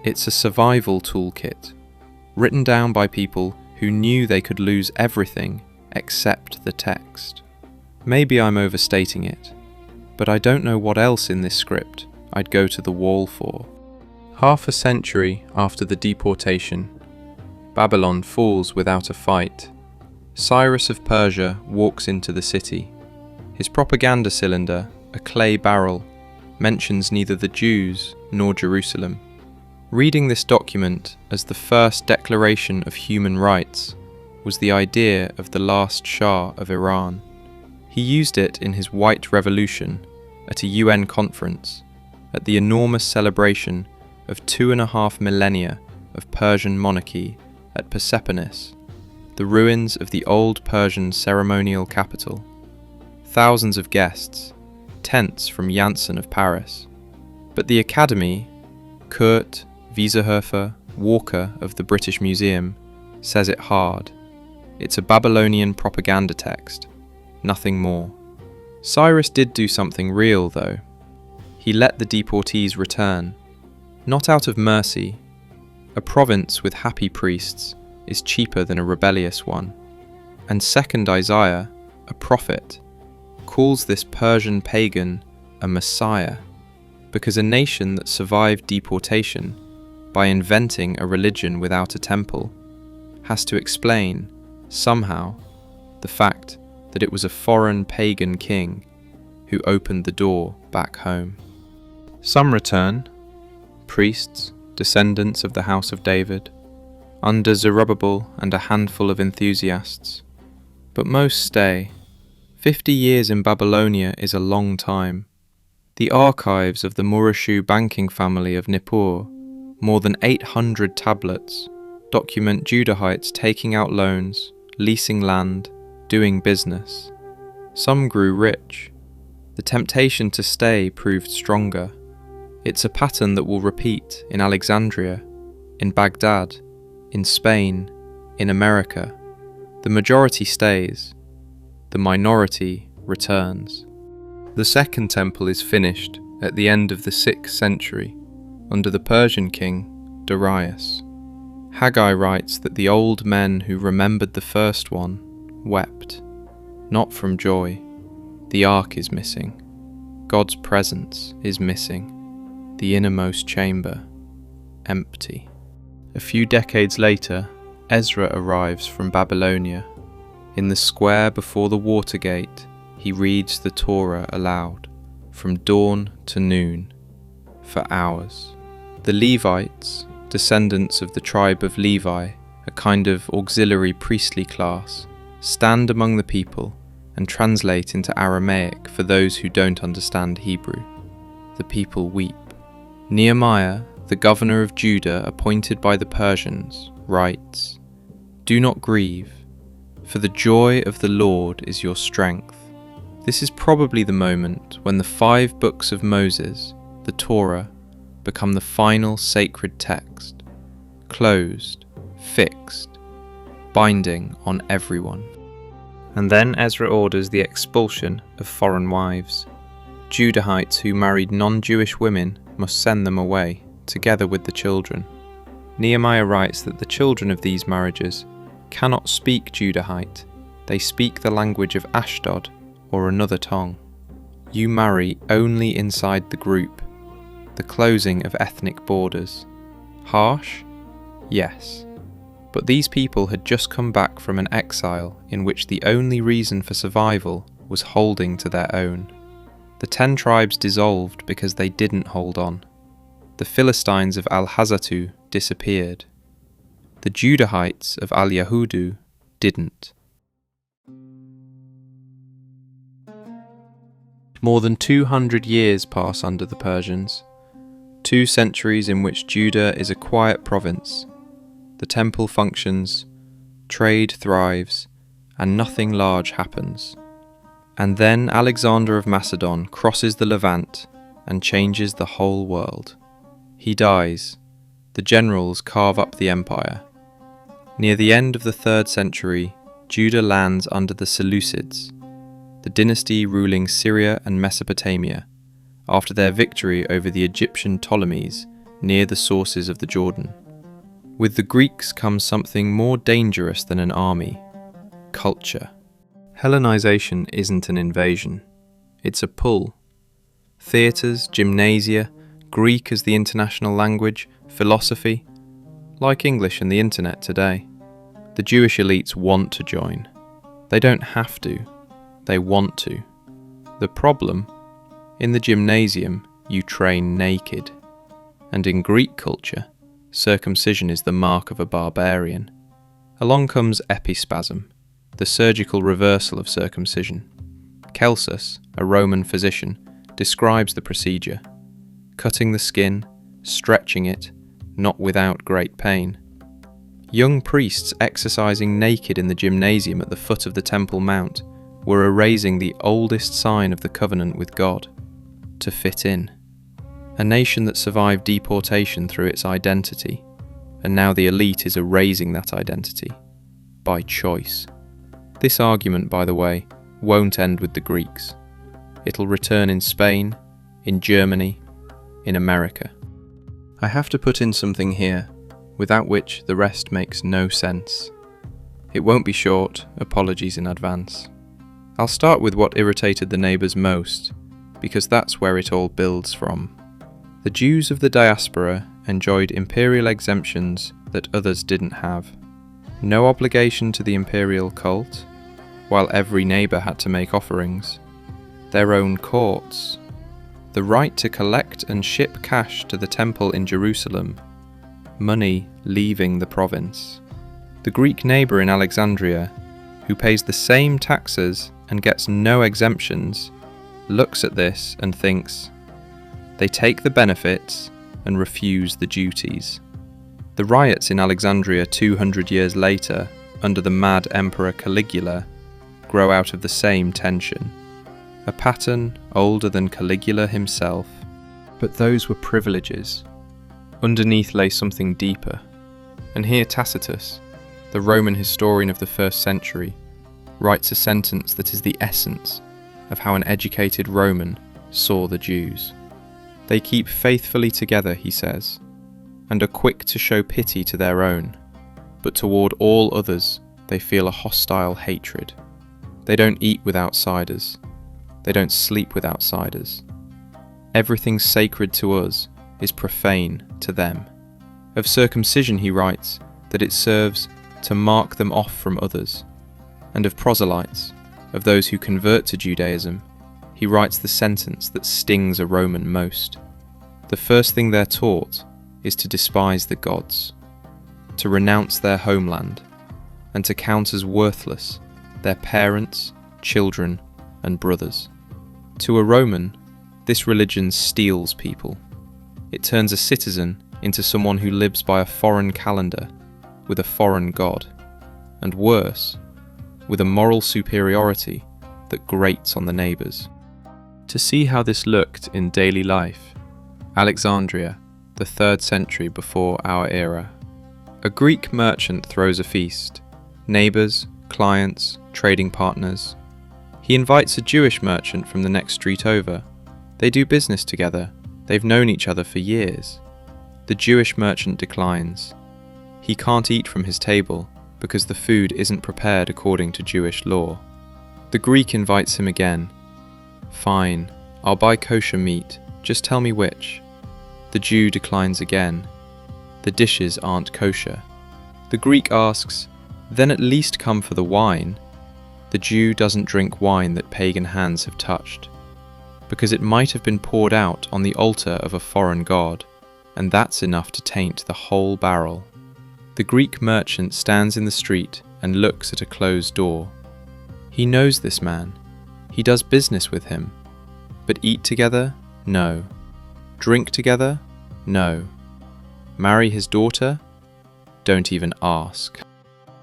it's a survival toolkit, written down by people who knew they could lose everything except the text. Maybe I'm overstating it, but I don't know what else in this script I'd go to the wall for. Half a century after the deportation, Babylon falls without a fight. Cyrus of Persia walks into the city. His propaganda cylinder, a clay barrel, mentions neither the Jews nor Jerusalem. Reading this document as the first declaration of human rights was the idea of the last Shah of Iran. He used it in his White Revolution at a UN conference, at the enormous celebration of 2.5 millennia of Persian monarchy at Persepolis, the ruins of the old Persian ceremonial capital. Thousands of guests, tents from Janssen of Paris. But the Academy, Kurt, Wieserhofer, Walker of the British Museum, says it hard. It's a Babylonian propaganda text, nothing more. Cyrus did do something real, though. He let the deportees return, not out of mercy. A province with happy priests is cheaper than a rebellious one. And second Isaiah, a prophet, calls this Persian pagan a messiah, because a nation that survived deportation by inventing a religion without a temple has to explain, somehow, the fact that it was a foreign pagan king who opened the door back home. Some return, priests, descendants of the house of David, under Zerubbabel and a handful of enthusiasts. But most stay. 50 years in Babylonia is a long time. The archives of the Murashu banking family of Nippur, more than 800 tablets, document Judahites taking out loans, leasing land, doing business. Some grew rich. The temptation to stay proved stronger. It's a pattern that will repeat in Alexandria, in Baghdad, in Spain, in America. The majority stays. The minority returns. The second temple is finished at the end of the 6th century, under the Persian king Darius. Haggai writes that the old men who remembered the first one wept, not from joy. The ark is missing. God's presence is missing. The innermost chamber, empty. A few decades later, Ezra arrives from Babylonia. In the square before the water gate, he reads the Torah aloud, from dawn to noon, for hours. The Levites, descendants of the tribe of Levi, a kind of auxiliary priestly class, stand among the people and translate into Aramaic for those who don't understand Hebrew. The people weep. Nehemiah, the governor of Judah appointed by the Persians, writes, "Do not grieve, for the joy of the Lord is your strength." This is probably the moment when the 5 books of Moses, the Torah, become the final sacred text, closed, fixed, binding on everyone. And then Ezra orders the expulsion of foreign wives. Judahites who married non-Jewish women must send them away, together with the children. Nehemiah writes that the children of these marriages cannot speak Judahite, they speak the language of Ashdod or another tongue. You marry only inside the group, the closing of ethnic borders. Harsh? Yes. But these people had just come back from an exile in which the only reason for survival was holding to their own. The 10 tribes dissolved because they didn't hold on. The Philistines of Al-Hazatu disappeared. The Judahites of Al-Yahudu didn't. More than 200 years pass under the Persians, 2 centuries in which Judah is a quiet province. The temple functions, trade thrives, and nothing large happens. And then Alexander of Macedon crosses the Levant and changes the whole world. He dies. The generals carve up the empire. Near the end of the 3rd century, Judah lands under the Seleucids, the dynasty ruling Syria and Mesopotamia, after their victory over the Egyptian Ptolemies near the sources of the Jordan. With the Greeks comes something more dangerous than an army: culture. Hellenization isn't an invasion, it's a pull. Theatres, gymnasia, Greek as the international language, philosophy, like English and the internet today. The Jewish elites want to join. They don't have to, they want to. The problem? In the gymnasium, you train naked. And in Greek culture, circumcision is the mark of a barbarian. Along comes epispasm, the surgical reversal of circumcision. Celsus, a Roman physician, describes the procedure: cutting the skin, stretching it, not without great pain. Young priests exercising naked in the gymnasium at the foot of the Temple Mount were erasing the oldest sign of the covenant with God: to fit in. A nation that survived deportation through its identity, and now the elite is erasing that identity, by choice. This argument, by the way, won't end with the Greeks. It'll return in Spain, in Germany, in America. I have to put in something here, without which the rest makes no sense. It won't be short, apologies in advance. I'll start with what irritated the neighbours most, because that's where it all builds from. The Jews of the diaspora enjoyed imperial exemptions that others didn't have. No obligation to the imperial cult, while every neighbour had to make offerings. Their own courts. The right to collect and ship cash to the temple in Jerusalem. Money leaving the province. The Greek neighbour in Alexandria, who pays the same taxes and gets no exemptions, looks at this and thinks, they take the benefits and refuse the duties. The riots in Alexandria 200 years later, under the mad Emperor Caligula, grow out of the same tension. A pattern older than Caligula himself. But those were privileges. Underneath lay something deeper. And here Tacitus, the Roman historian of the 1st century, writes a sentence that is the essence of how an educated Roman saw the Jews. They keep faithfully together, he says, and are quick to show pity to their own, but toward all others they feel a hostile hatred. They don't eat with outsiders. They don't sleep with outsiders. Everything sacred to us is profane to them. Of circumcision he writes that it serves to mark them off from others, and of proselytes, of those who convert to Judaism, he writes the sentence that stings a Roman most. The first thing they're taught is to despise the gods, to renounce their homeland, and to count as worthless their parents, children, and brothers. To a Roman, this religion steals people. It turns a citizen into someone who lives by a foreign calendar, with a foreign god, and worse, with a moral superiority that grates on the neighbours. To see how this looked in daily life, Alexandria, the 3rd century before our era. A Greek merchant throws a feast. Neighbours, clients, trading partners. He invites a Jewish merchant from the next street over. They do business together. They've known each other for years. The Jewish merchant declines. He can't eat from his table because the food isn't prepared according to Jewish law. The Greek invites him again. Fine, I'll buy kosher meat, just tell me which. The Jew declines again. The dishes aren't kosher. The Greek asks, then at least come for the wine. The Jew doesn't drink wine that pagan hands have touched, because it might have been poured out on the altar of a foreign god, and that's enough to taint the whole barrel. The Greek merchant stands in the street and looks at a closed door. He knows this man. He does business with him. But eat together? No. Drink together? No. Marry his daughter? Don't even ask.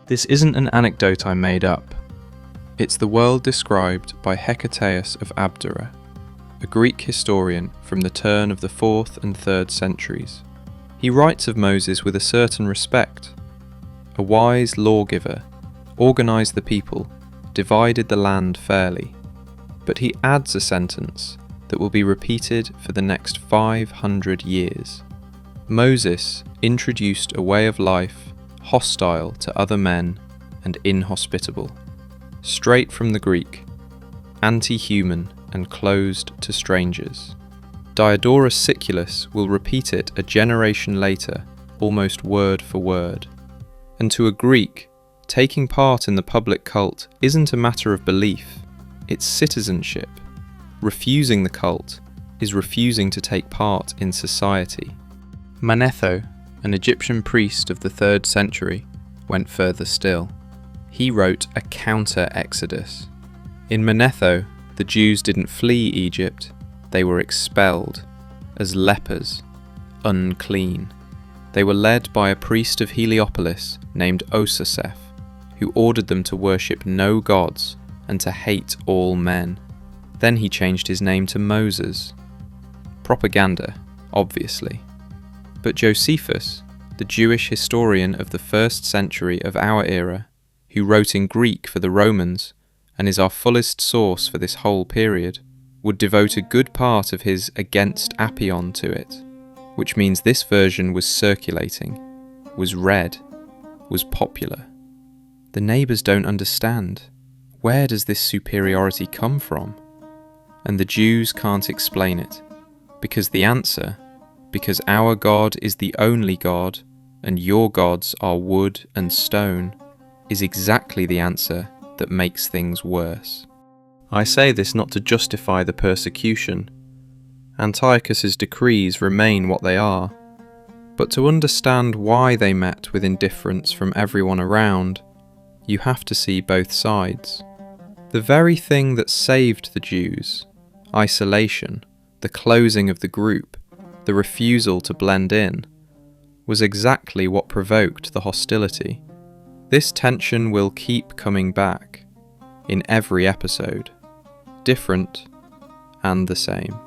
This isn't an anecdote I made up. It's the world described by Hecataeus of Abdera, a Greek historian from the turn of the 4th and 3rd centuries. He writes of Moses with a certain respect. A wise lawgiver, organised the people, divided the land fairly. But he adds a sentence that will be repeated for the next 500 years. Moses introduced a way of life hostile to other men and inhospitable. Straight from the Greek, anti-human and closed to strangers. Diodorus Siculus will repeat it a generation later, almost word for word. And to a Greek, taking part in the public cult isn't a matter of belief, it's citizenship. Refusing the cult is refusing to take part in society. Manetho, an Egyptian priest of the 3rd century, went further still. He wrote a counter-exodus. In Manetho, the Jews didn't flee Egypt, they were expelled, as lepers, unclean. They were led by a priest of Heliopolis named Osaseph, who ordered them to worship no gods and to hate all men. Then he changed his name to Moses. Propaganda, obviously. But Josephus, the Jewish historian of the 1st century of our era, who wrote in Greek for the Romans, and is our fullest source for this whole period, would devote a good part of his Against Appion to it, which means this version was circulating, was read, was popular. The neighbours don't understand. Where does this superiority come from? And the Jews can't explain it, because our God is the only God, and your gods are wood and stone, is exactly the answer that makes things worse. I say this not to justify the persecution. Antiochus's decrees remain what they are, but to understand why they met with indifference from everyone around, you have to see both sides. The very thing that saved the Jews, isolation, the closing of the group, the refusal to blend in, was exactly what provoked the hostility. This tension will keep coming back, in every episode, different and the same.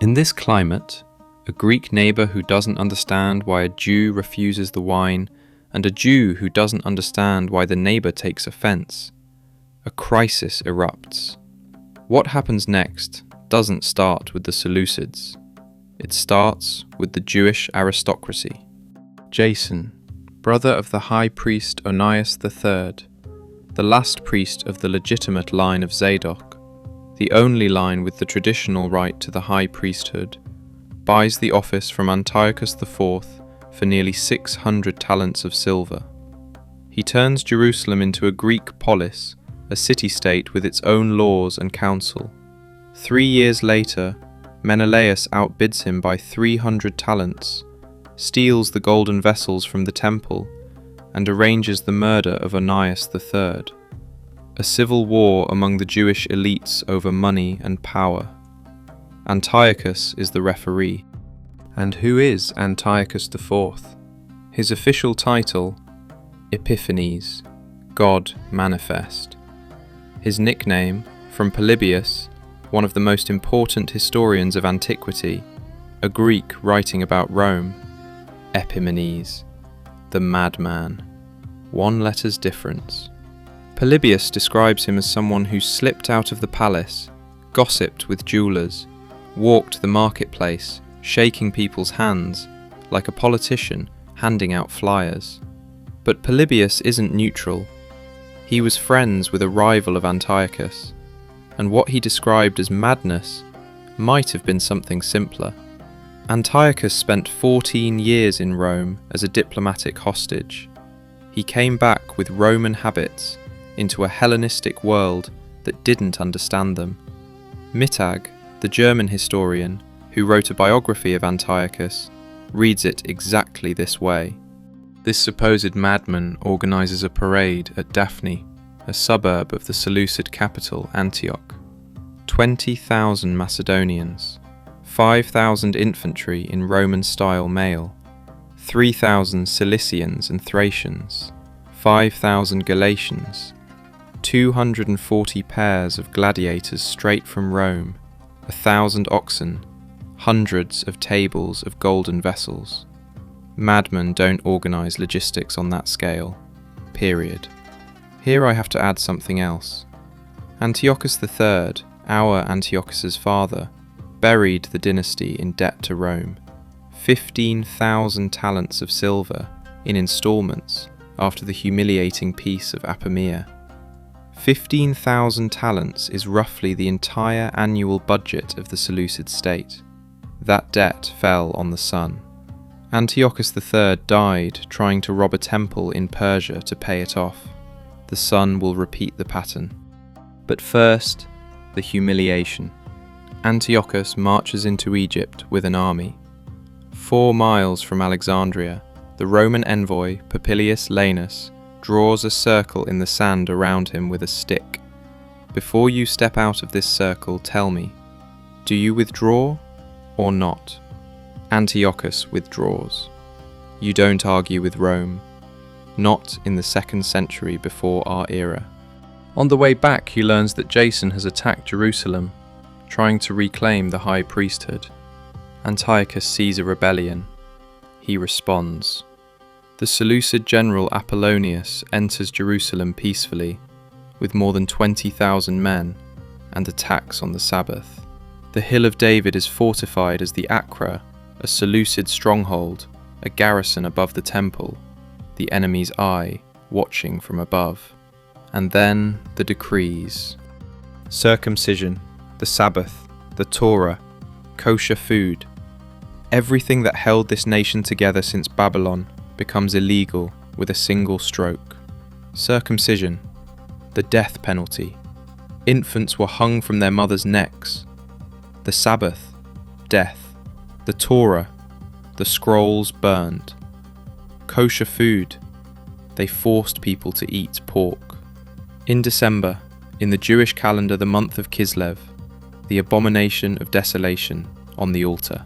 In this climate, a Greek neighbour who doesn't understand why a Jew refuses the wine, and a Jew who doesn't understand why the neighbour takes offence, a crisis erupts. What happens next doesn't start with the Seleucids. It starts with the Jewish aristocracy. Jason, brother of the high priest Onias III, the last priest of the legitimate line of Zadok, the only line with the traditional right to the high priesthood, buys the office from Antiochus IV for nearly 600 talents of silver. He turns Jerusalem into a Greek polis, a city-state with its own laws and council. 3 years later, Menelaus outbids him by 300 talents, steals the golden vessels from the temple, and arranges the murder of Onias III. A civil war among the Jewish elites over money and power. Antiochus is the referee. And who is Antiochus IV? His official title, Epiphanes, God manifest. His nickname, from Polybius, one of the most important historians of antiquity, a Greek writing about Rome, Epimanes, the madman. 1 letter's difference. Polybius describes him as someone who slipped out of the palace, gossiped with jewelers, walked the marketplace, shaking people's hands, like a politician handing out flyers. But Polybius isn't neutral. He was friends with a rival of Antiochus, and what he described as madness might have been something simpler. Antiochus spent 14 years in Rome as a diplomatic hostage. He came back with Roman habits into a Hellenistic world that didn't understand them. Mittag, the German historian who wrote a biography of Antiochus, reads it exactly this way. This supposed madman organises a parade at Daphne, a suburb of the Seleucid capital Antioch. 20,000 Macedonians, 5,000 infantry in Roman-style mail, 3,000 Cilicians and Thracians, 5,000 Galatians, 240 pairs of gladiators straight from Rome, 1,000 oxen, hundreds of tables of golden vessels. Madmen don't organise logistics on that scale. Period. Here I have to add something else. Antiochus III, our Antiochus's father, buried the dynasty in debt to Rome. 15,000 talents of silver in instalments after the humiliating peace of Apamea. 15,000 talents is roughly the entire annual budget of the Seleucid state. That debt fell on the son. Antiochus III died trying to rob a temple in Persia to pay it off. The son will repeat the pattern. But first, the humiliation. Antiochus marches into Egypt with an army. 4 miles from Alexandria, the Roman envoy Popilius Lanus draws a circle in the sand around him with a stick. Before you step out of this circle, tell me, do you withdraw or not? Antiochus withdraws. You don't argue with Rome. Not in the 2nd century before our era. On the way back, he learns that Jason has attacked Jerusalem, trying to reclaim the high priesthood. Antiochus sees a rebellion. He responds. The Seleucid general Apollonius enters Jerusalem peacefully, with more than 20,000 men, and attacks on the Sabbath. The Hill of David is fortified as the Acra, a Seleucid stronghold, a garrison above the temple, the enemy's eye watching from above. And then the decrees. Circumcision, the Sabbath, the Torah, kosher food. Everything that held this nation together since Babylon becomes illegal with a single stroke. Circumcision, the death penalty. Infants were hung from their mothers' necks. The Sabbath, death. The Torah, the scrolls burned. Kosher food, they forced people to eat pork. In December, in the Jewish calendar, the month of Kislev, the abomination of desolation on the altar,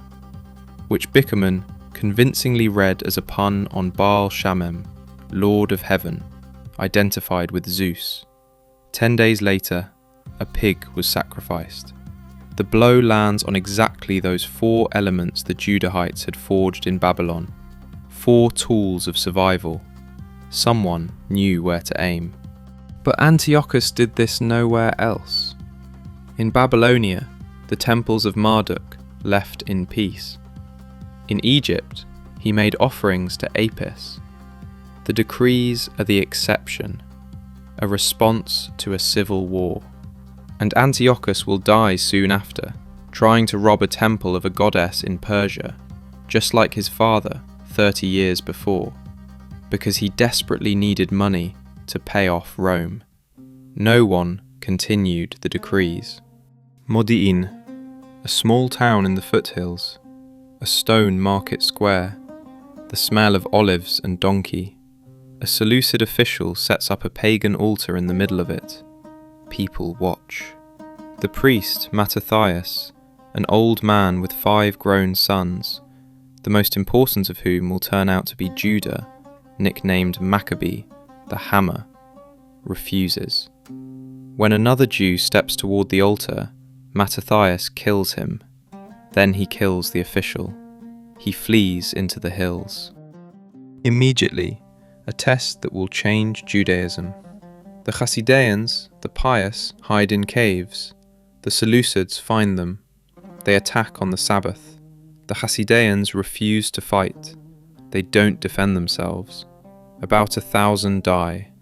which Bickerman convincingly read as a pun on Baal Shamem, Lord of Heaven, identified with Zeus. 10 days later, a pig was sacrificed. The blow lands on exactly those 4 elements the Judahites had forged in Babylon. 4 tools of survival. Someone knew where to aim. But Antiochus did this nowhere else. In Babylonia, the temples of Marduk left in peace. In Egypt, he made offerings to Apis. The decrees are the exception, a response to a civil war. And Antiochus will die soon after, trying to rob a temple of a goddess in Persia, just like his father 30 years before, because he desperately needed money to pay off Rome. No one continued the decrees. Modi'in, a small town in the foothills, a stone market square, the smell of olives and donkey. A Seleucid official sets up a pagan altar in the middle of it. People watch. The priest, Mattathias, an old man with 5 grown sons, the most important of whom will turn out to be Judah, nicknamed Maccabee, the Hammer, refuses. When another Jew steps toward the altar, Mattathias kills him. Then he kills the official. He flees into the hills. Immediately, a test that will change Judaism. The Hasideans, the pious, hide in caves. The Seleucids find them. They attack on the Sabbath. The Hasideans refuse to fight. They don't defend themselves. About 1,000 die,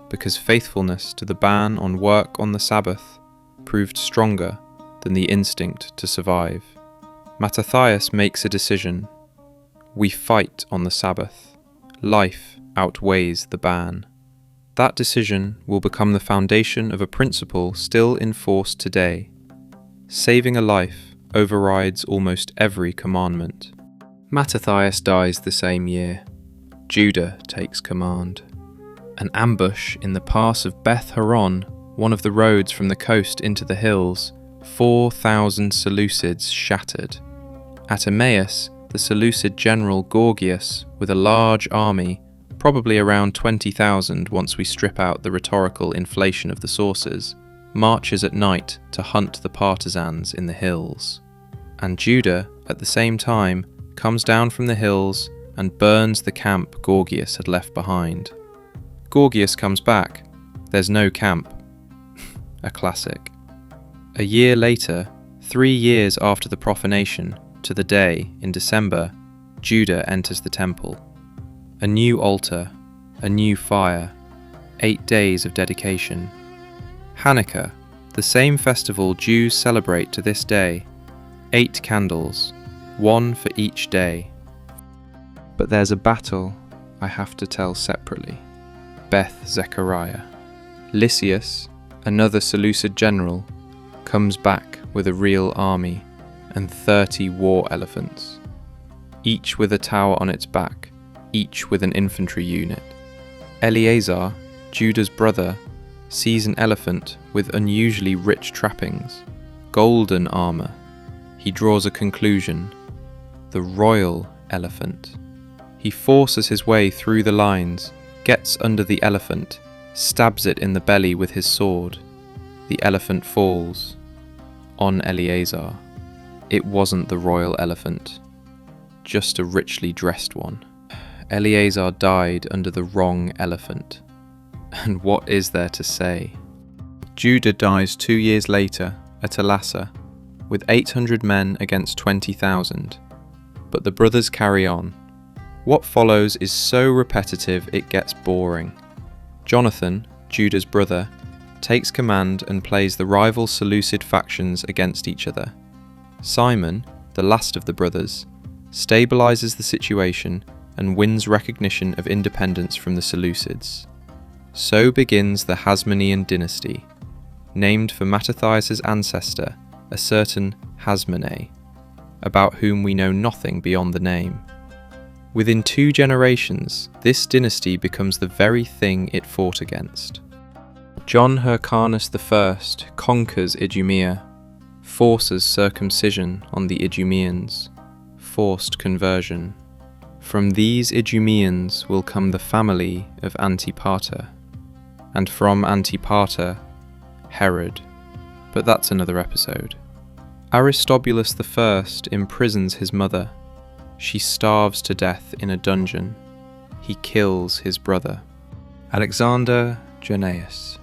because faithfulness to the ban on work on the Sabbath proved stronger than the instinct to survive. Mattathias makes a decision. We fight on the Sabbath. Life outweighs the ban. That decision will become the foundation of a principle still in force today. Saving a life overrides almost every commandment. Mattathias dies the same year. Judah takes command. An ambush in the pass of Beth Horon, one of the roads from the coast into the hills, 4,000 Seleucids shattered. At Emmaus, the Seleucid general Gorgias, with a large army, probably around 20,000 once we strip out the rhetorical inflation of the sources, marches at night to hunt the partisans in the hills. And Judah, at the same time, comes down from the hills and burns the camp Gorgias had left behind. Gorgias comes back. There's no camp. A classic. A year later, 3 years after the profanation, to the day, in December, Judah enters the temple. A new altar, a new fire, 8 days of dedication. Hanukkah, the same festival Jews celebrate to this day, 8 candles, 1 for each day. But there's a battle I have to tell separately. Beth Zechariah. Lysias, another Seleucid general, comes back with a real army and 30 war elephants, each with a tower on its back, each with an infantry unit. Eleazar, Judah's brother, sees an elephant with unusually rich trappings, golden armor. He draws a conclusion: the royal elephant. He forces his way through the lines, gets under the elephant, stabs it in the belly with his sword. The elephant falls. On Eleazar. It wasn't the royal elephant, just a richly dressed one. Eleazar died under the wrong elephant. And what is there to say? Judah dies 2 years later at Elassa, with 800 men against 20,000. But the brothers carry on. What follows is so repetitive it gets boring. Jonathan, Judah's brother, takes command and plays the rival Seleucid factions against each other. Simon, the last of the brothers, stabilizes the situation and wins recognition of independence from the Seleucids. So begins the Hasmonean dynasty, named for Mattathias' ancestor, a certain Hasmone, about whom we know nothing beyond the name. Within 2 generations, this dynasty becomes the very thing it fought against. John Hyrcanus I conquers Idumea, forces circumcision on the Idumeans, forced conversion. From these Idumeans will come the family of Antipater, and from Antipater, Herod. But that's another episode. Aristobulus I imprisons his mother. She starves to death in a dungeon. He kills his brother. Alexander Jannaeus.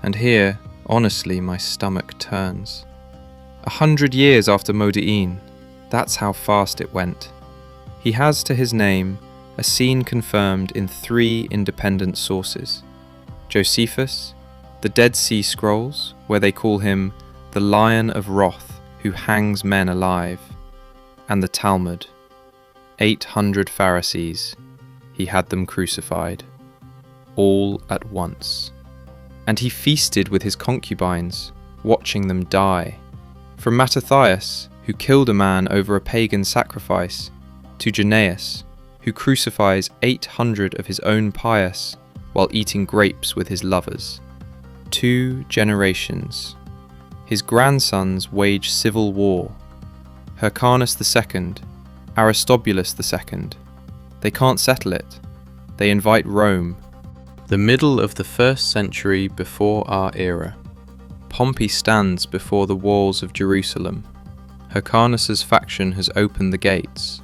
And here, honestly, my stomach turns. 100 years after Modi'in, that's how fast it went. He has to his name a scene confirmed in 3 independent sources. Josephus, the Dead Sea Scrolls, where they call him the Lion of Wrath who hangs men alive, and the Talmud. 800 Pharisees, he had them crucified, all at once. And he feasted with his concubines, watching them die From Mattathias, who killed a man over a pagan sacrifice, to Janaeus, who crucifies 800 of his own pious while eating grapes with his lovers. 2 generations. His grandsons wage civil war. Hyrcanus II, Aristobulus II. They can't settle it. They invite Rome. The middle of the 1st century before our era. Pompey stands before the walls of Jerusalem. Hyrcanus's faction has opened the gates.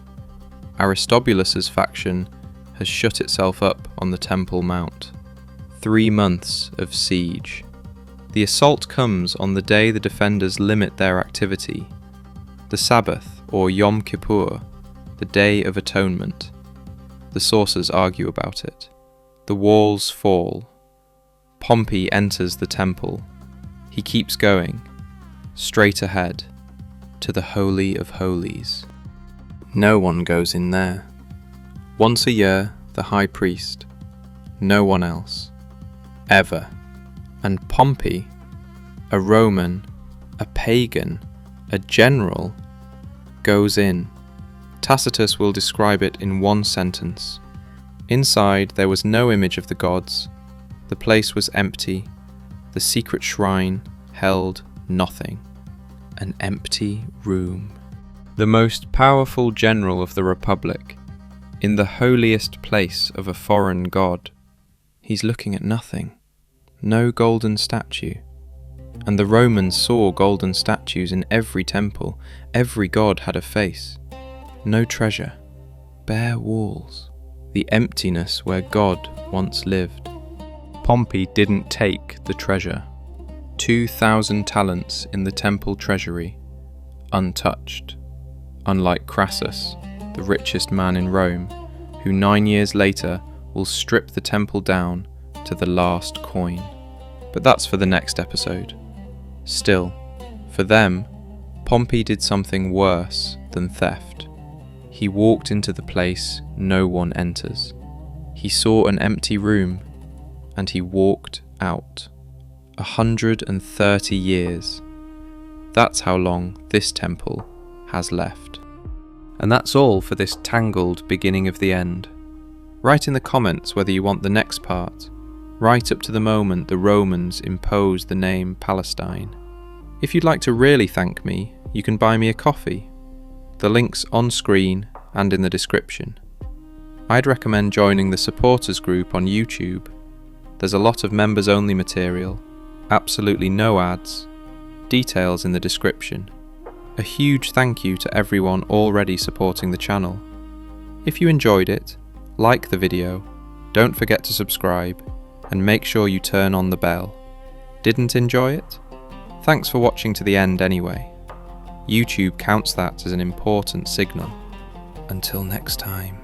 Aristobulus's faction has shut itself up on the Temple Mount. 3 months of siege. The assault comes on the day the defenders limit their activity. The Sabbath, or Yom Kippur, the Day of Atonement. The sources argue about it. The walls fall. Pompey enters the temple. He keeps going, straight ahead, to the Holy of Holies. No one goes in there. Once a year, the high priest. No one else. Ever. And Pompey, a Roman, a pagan, a general, goes in. Tacitus will describe it in 1 sentence. Inside there was no image of the gods. The place was empty. The secret shrine held nothing. An empty room. The most powerful general of the Republic, in the holiest place of a foreign god. He's looking at nothing. No golden statue. And the Romans saw golden statues in every temple. Every god had a face. No treasure. Bare walls. The emptiness where God once lived. Pompey didn't take the treasure. 2,000 talents in the temple treasury, untouched. Unlike Crassus, the richest man in Rome, who 9 years later will strip the temple down to the last coin. But that's for the next episode. Still, for them, Pompey did something worse than theft. He walked into the place no one enters. He saw an empty room, and he walked out. 130 years. That's how long this temple has left. And that's all for this tangled beginning of the end. Write in the comments whether you want the next part, right up to the moment the Romans imposed the name Palestine. If you'd like to really thank me, you can buy me a coffee. The link's on screen and in the description. I'd recommend joining the supporters group on YouTube. There's a lot of members only material, absolutely no ads, details in the description. A huge thank you to everyone already supporting the channel. If you enjoyed it, like the video, don't forget to subscribe, and make sure you turn on the bell. Didn't enjoy it? Thanks for watching to the end anyway. YouTube counts that as an important signal. Until next time.